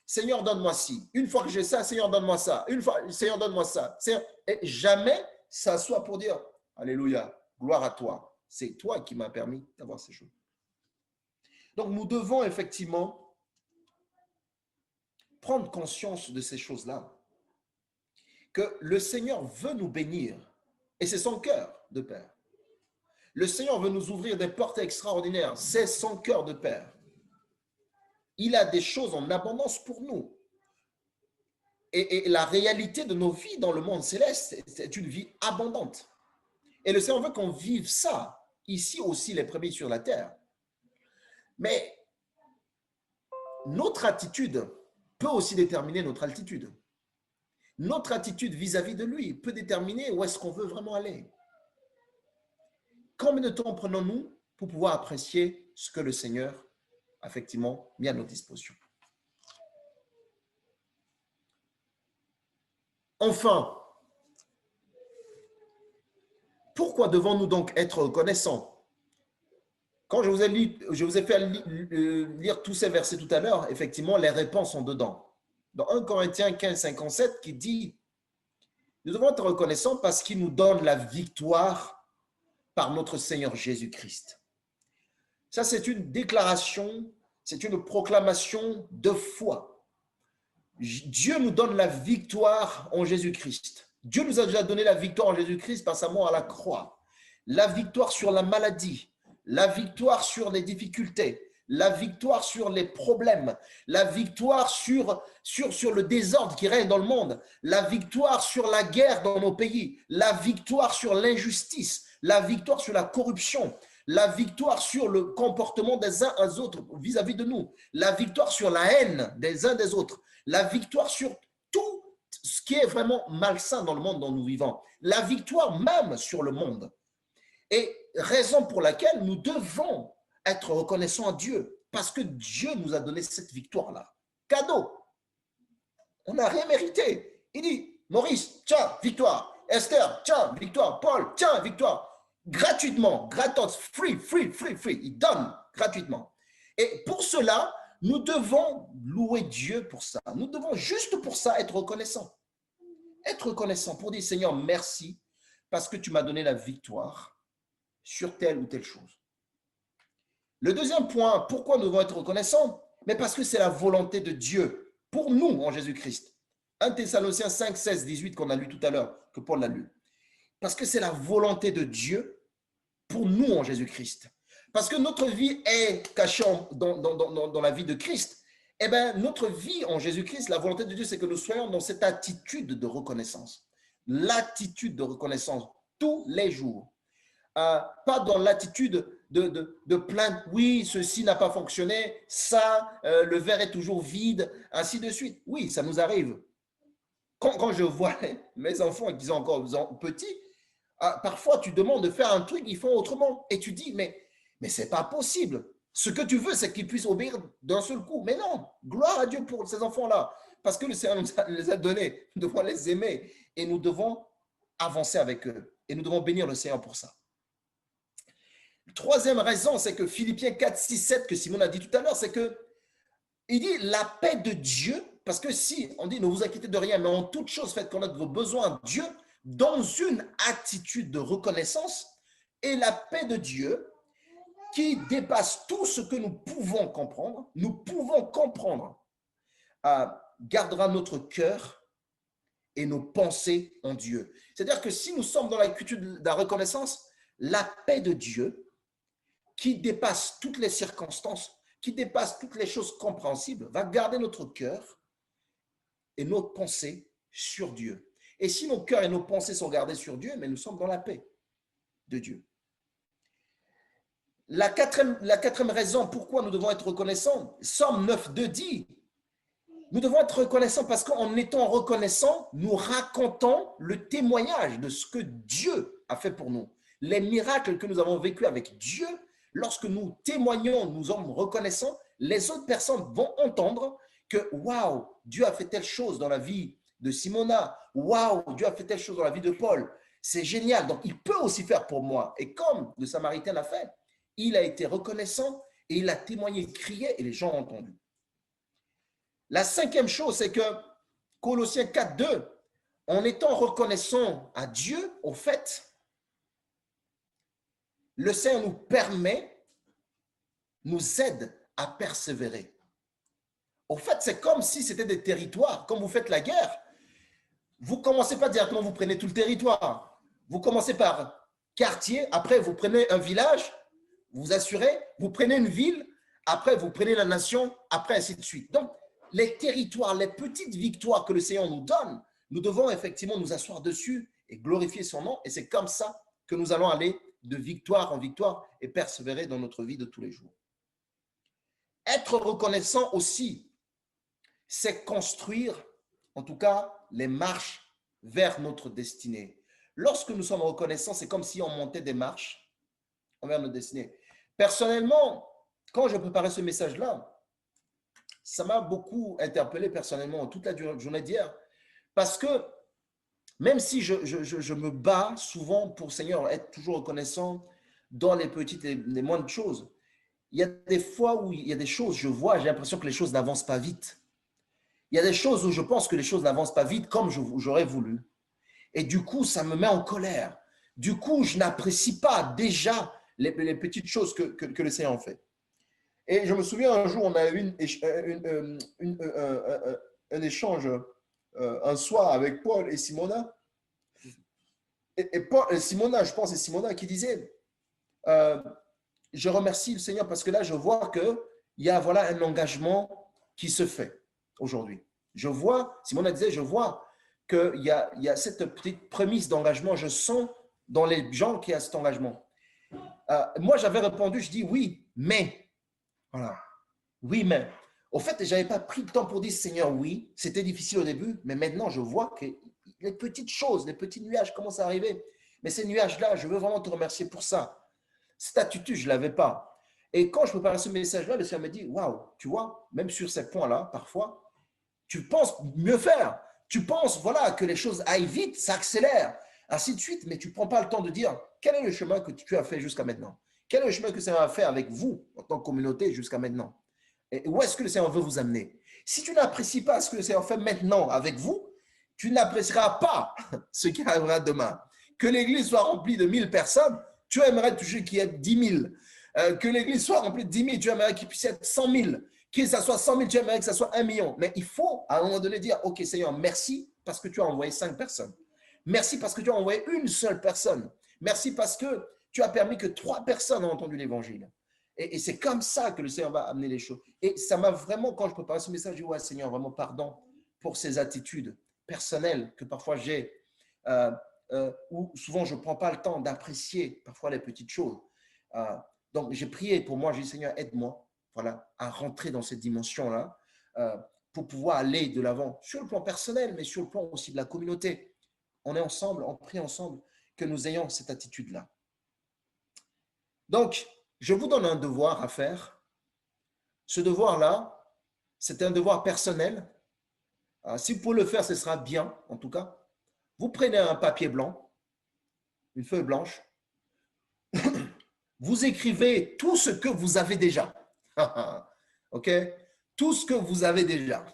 Seigneur, donne-moi ci. Une fois que j'ai ça, Seigneur, donne-moi ça. Une fois, Seigneur, donne-moi ça. Seigneur, et jamais ça soit pour dire Alléluia, gloire à toi. C'est toi qui m'as permis d'avoir ces choses. Donc, nous devons effectivement prendre conscience de ces choses-là. Que le Seigneur veut nous bénir. Et c'est son cœur de Père. Le Seigneur veut nous ouvrir des portes extraordinaires. C'est son cœur de Père. Il a des choses en abondance pour nous. Et la réalité de nos vies dans le monde céleste, c'est une vie abondante. Et le Seigneur veut qu'on vive ça, ici aussi les premiers sur la terre. Mais notre attitude peut aussi déterminer notre altitude. Notre attitude vis-à-vis de lui peut déterminer où est-ce qu'on veut vraiment aller. Combien de temps prenons-nous pour pouvoir apprécier ce que le Seigneur a effectivement mis à notre disposition? Enfin, pourquoi devons-nous donc être reconnaissants? Quand je vous ai fait lire tous ces versets tout à l'heure, effectivement, les réponses sont dedans. Dans 1 Corinthiens 15, 57, qui dit « Nous devons être reconnaissants parce qu'il nous donne la victoire par notre Seigneur Jésus-Christ. » Ça, c'est une déclaration, c'est une proclamation de foi. Dieu nous donne la victoire en Jésus-Christ. Dieu nous a déjà donné la victoire en Jésus-Christ par sa mort à la croix. La victoire sur la maladie, la victoire sur les difficultés, la victoire sur les problèmes, la victoire sur le désordre qui règne dans le monde, la victoire sur la guerre dans nos pays, la victoire sur l'injustice, la victoire sur la corruption, la victoire sur le comportement des uns aux autres vis-à-vis de nous, la victoire sur la haine des uns des autres, la victoire sur tout ce qui est vraiment malsain dans le monde dont nous vivons, la victoire même sur le monde. Et raison pour laquelle nous devons être reconnaissants à Dieu, parce que Dieu nous a donné cette victoire-là. Cadeau. On n'a rien mérité. Il dit, Maurice, tiens, victoire. Esther, tiens, victoire. Paul, tiens, victoire. Gratuitement, gratos, free. Il donne gratuitement. Et pour cela, nous devons louer Dieu pour ça. Nous devons juste pour ça être reconnaissants. Être reconnaissants pour dire, Seigneur, merci, parce que tu m'as donné la victoire sur telle ou telle chose. Le deuxième point, pourquoi nous devons être reconnaissants? Mais parce que c'est la volonté de Dieu pour nous en Jésus-Christ. 1 Thessaloniciens 5, 16, 18 qu'on a lu tout à l'heure, que Paul l'a lu. Parce que c'est la volonté de Dieu pour nous en Jésus-Christ. Parce que notre vie est cachée dans la vie de Christ. Eh bien, notre vie en Jésus-Christ, la volonté de Dieu, c'est que nous soyons dans cette attitude de reconnaissance. L'attitude de reconnaissance tous les jours. Pas dans l'attitude de plainte, oui, ceci n'a pas fonctionné, ça, le verre est toujours vide, ainsi de suite. Oui, ça nous arrive. Quand je vois mes enfants qui sont encore petits, parfois tu demandes de faire un truc, ils font autrement. Et tu dis, mais ce n'est pas possible. Ce que tu veux, c'est qu'ils puissent obéir d'un seul coup. Mais non, gloire à Dieu pour ces enfants-là. Parce que le Seigneur nous les a donnés. Nous devons les aimer et nous devons avancer avec eux. Et nous devons bénir le Seigneur pour ça. Troisième raison, c'est que Philippiens 4, 6, 7, que Simon a dit tout à l'heure, c'est que il dit la paix de Dieu, parce que si on dit ne vous inquiétez de rien, mais en toute chose faites connaître vos besoins à Dieu, dans une attitude de reconnaissance, et la paix de Dieu qui dépasse tout ce que nous pouvons comprendre, gardera notre cœur et nos pensées en Dieu. C'est-à-dire que si nous sommes dans l'attitude de la reconnaissance, la paix de Dieu, qui dépasse toutes les circonstances, qui dépasse toutes les choses compréhensibles, va garder notre cœur et nos pensées sur Dieu. Et si nos cœurs et nos pensées sont gardés sur Dieu, mais nous sommes dans la paix de Dieu. La quatrième raison pourquoi nous devons être reconnaissants, Psaume 9.2 dit, nous devons être reconnaissants parce qu'en étant reconnaissants, nous racontons le témoignage de ce que Dieu a fait pour nous. Les miracles que nous avons vécus avec Dieu, lorsque nous témoignons, nous sommes reconnaissants, les autres personnes vont entendre que « Waouh, Dieu a fait telle chose dans la vie de Simona. Waouh, Dieu a fait telle chose dans la vie de Paul. C'est génial. Donc, il peut aussi faire pour moi. Et comme le Samaritain l'a fait, il a été reconnaissant et il a témoigné, crié et les gens ont entendu. La cinquième chose, c'est que Colossiens 4, 2, en étant reconnaissant à Dieu, au fait, le Seigneur nous permet, nous aide à persévérer. Au fait, c'est comme si c'était des territoires. Comme vous faites la guerre, vous ne commencez pas directement, vous prenez tout le territoire. Vous commencez par quartier, après vous prenez un village, vous vous assurez, vous prenez une ville, après vous prenez la nation, après ainsi de suite. Donc, les territoires, les petites victoires que le Seigneur nous donne, nous devons effectivement nous asseoir dessus et glorifier son nom. Et c'est comme ça que nous allons aller de victoire en victoire et persévérer dans notre vie de tous les jours. Être reconnaissant aussi, c'est construire, en tout cas, les marches vers notre destinée. Lorsque nous sommes reconnaissants, c'est comme si on montait des marches vers notre destinée. Personnellement, quand je préparais ce message-là, ça m'a beaucoup interpellé personnellement toute la journée d'hier, parce que même si je me bats souvent pour Seigneur, être toujours reconnaissant dans les petites et les moindres choses, il y a des fois où il y a des choses, je vois, j'ai l'impression que les choses n'avancent pas vite. Il y a des choses où je pense que les choses n'avancent pas vite comme j'aurais voulu. Et du coup, ça me met en colère. Du coup, je n'apprécie pas déjà les petites choses que le Seigneur en fait. Et je me souviens un jour, on a eu un échange un soir avec Paul et Simona. Et Simona, je pense, c'est Simona qui disait je remercie le Seigneur parce que là, je vois qu'il y a voilà, un engagement qui se fait aujourd'hui. Je vois, Simona disait, je vois qu'il y a cette petite prémisse d'engagement. Je sens dans les gens qu'il y a cet engagement. Moi, j'avais répondu, je dis oui, mais. Voilà. Oui, mais. Au fait, je n'avais pas pris le temps pour dire Seigneur, oui. C'était difficile au début, mais maintenant, je vois que les petites choses, les petits nuages commencent à arriver. Mais ces nuages-là, je veux vraiment te remercier pour ça. Cette attitude, je ne l'avais pas. Et quand je préparais ce message-là, le Seigneur me dit, waouh, tu vois, même sur ces points-là, parfois, tu penses mieux faire. Tu penses, voilà, que les choses aillent vite, ça accélère, ainsi de suite, mais tu ne prends pas le temps de dire quel est le chemin que tu as fait jusqu'à maintenant. Quel est le chemin que le Seigneur a fait avec vous, en tant que communauté, jusqu'à maintenant? Et où est-ce que le Seigneur veut vous amener? Si tu n'apprécies pas ce que le Seigneur fait maintenant avec vous, tu n'apprécieras pas ce qui arrivera demain. Que l'église soit remplie de 1000 personnes, tu aimerais toujours qu'il y ait 10 000. Que l'église soit remplie de 10 000, tu aimerais qu'il puisse être 100 000. Que ça soit 100 000, tu aimerais que ça soit 1 million. Mais il faut, à un moment donné, dire, OK, Seigneur, merci parce que tu as envoyé 5 personnes. Merci parce que tu as envoyé une seule personne. Merci parce que tu as permis que 3 personnes aient entendu l'évangile. Et c'est comme ça que le Seigneur va amener les choses. Et ça m'a vraiment, quand je préparais ce message, je dis, ouais, Seigneur, vraiment pardon pour ces attitudes personnelles que parfois j'ai, où souvent je ne prends pas le temps d'apprécier parfois les petites choses. Donc, j'ai prié pour moi, j'ai dit, Seigneur, aide-moi voilà, à rentrer dans cette dimension-là pour pouvoir aller de l'avant sur le plan personnel, mais sur le plan aussi de la communauté. On est ensemble, on prie ensemble que nous ayons cette attitude-là. Donc, je vous donne un devoir à faire. Ce devoir-là, c'est un devoir personnel. Si vous pouvez le faire, ce sera bien, en tout cas. Vous prenez un papier blanc, une feuille blanche. Vous écrivez tout ce que vous avez déjà. OK? Tout ce que vous avez déjà.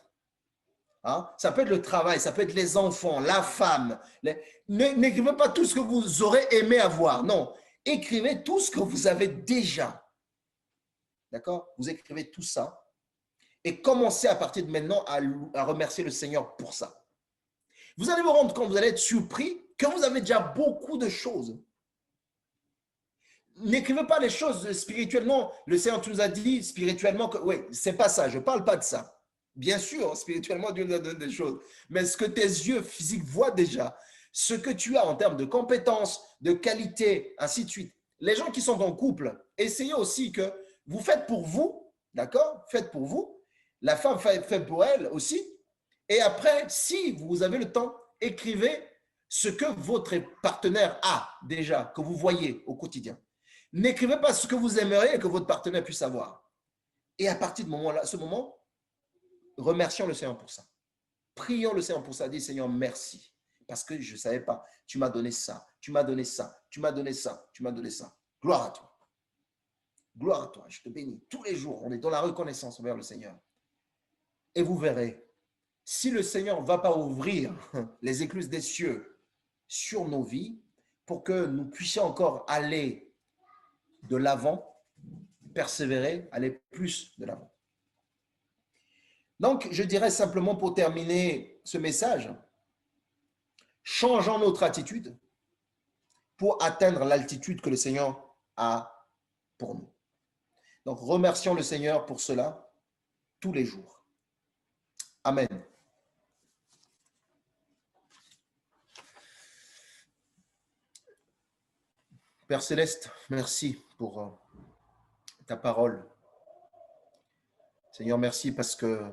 Ça peut être le travail, ça peut être les enfants, la femme. N'écrivez pas tout ce que vous aurez aimé avoir. Non. Écrivez tout ce que vous avez déjà. D'accord? Vous écrivez tout ça. Et commencez à partir de maintenant à remercier le Seigneur pour ça. Vous allez vous rendre compte, vous allez être surpris que vous avez déjà beaucoup de choses. N'écrivez pas les choses spirituellement. Le Seigneur nous a dit spirituellement que, oui, c'est pas ça, je ne parle pas de ça. Bien sûr, spirituellement, Dieu nous a donné des choses. Mais ce que tes yeux physiques voient déjà, ce que tu as en termes de compétences, de qualité, ainsi de suite. Les gens qui sont en couple, essayez aussi que vous faites pour vous, d'accord? Faites pour vous. La femme fait pour elle aussi. Et après, si vous avez le temps, écrivez ce que votre partenaire a déjà, que vous voyez au quotidien. N'écrivez pas ce que vous aimeriez que votre partenaire puisse avoir. Et à partir de ce moment, remercions le Seigneur pour ça. Prions le Seigneur pour ça. Dis, Seigneur, merci. Parce que je ne savais pas. Tu m'as donné ça. Tu m'as donné ça. Tu m'as donné ça. Tu m'as donné ça. Gloire à toi. Gloire à toi. Je te bénis. Tous les jours, on est dans la reconnaissance envers le Seigneur. Et vous verrez, si le Seigneur ne va pas ouvrir les écluses des cieux sur nos vies pour que nous puissions encore aller de l'avant, persévérer, aller plus de l'avant. Donc, je dirais simplement pour terminer ce message, changeons notre attitude pour atteindre l'altitude que le Seigneur a pour nous. Donc, remercions le Seigneur pour cela tous les jours. Amen. Père Céleste, merci pour ta parole. Seigneur, merci parce que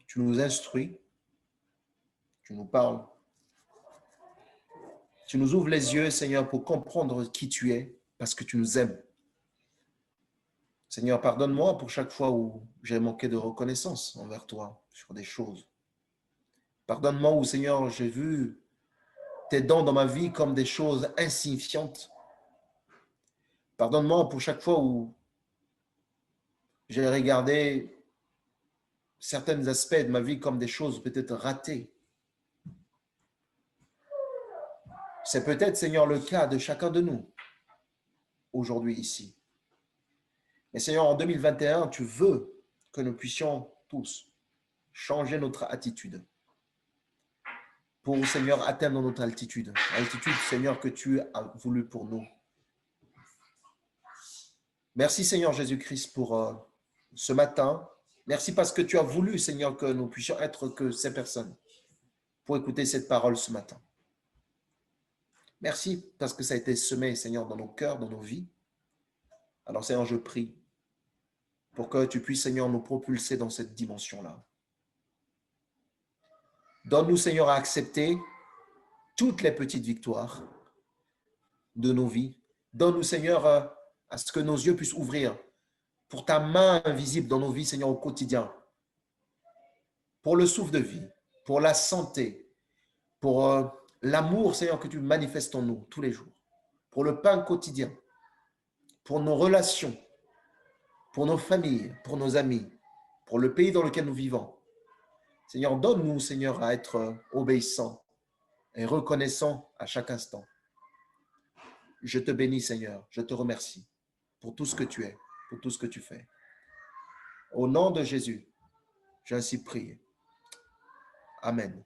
tu nous instruis, tu nous parles, tu nous ouvres les yeux, Seigneur, pour comprendre qui tu es, parce que tu nous aimes. Seigneur, pardonne-moi pour chaque fois où j'ai manqué de reconnaissance envers toi sur des choses. Pardonne-moi où, Seigneur, j'ai vu tes dons dans ma vie comme des choses insignifiantes. Pardonne-moi pour chaque fois où j'ai regardé certains aspects de ma vie comme des choses peut-être ratées. C'est peut-être, Seigneur, le cas de chacun de nous aujourd'hui ici. Mais Seigneur, en 2021, tu veux que nous puissions tous changer notre attitude pour, Seigneur, atteindre notre altitude. L'altitude, Seigneur, que tu as voulu pour nous. Merci, Seigneur Jésus-Christ, pour ce matin. Merci parce que tu as voulu, Seigneur, que nous puissions être que ces personnes pour écouter cette parole ce matin. Merci parce que ça a été semé, Seigneur, dans nos cœurs, dans nos vies. Alors, Seigneur, je prie pour que tu puisses, Seigneur, nous propulser dans cette dimension-là. Donne-nous, Seigneur, à accepter toutes les petites victoires de nos vies. Donne-nous, Seigneur, à ce que nos yeux puissent ouvrir pour ta main invisible dans nos vies, Seigneur, au quotidien. Pour le souffle de vie, pour la santé, pour l'amour, Seigneur, que tu manifestes en nous tous les jours. Pour le pain quotidien, pour nos relations, pour nos familles, pour nos amis, pour le pays dans lequel nous vivons. Seigneur, donne-nous, Seigneur, à être obéissants et reconnaissants à chaque instant. Je te bénis, Seigneur. Je te remercie pour tout ce que tu es, pour tout ce que tu fais. Au nom de Jésus, j'ai ainsi prié. Amen.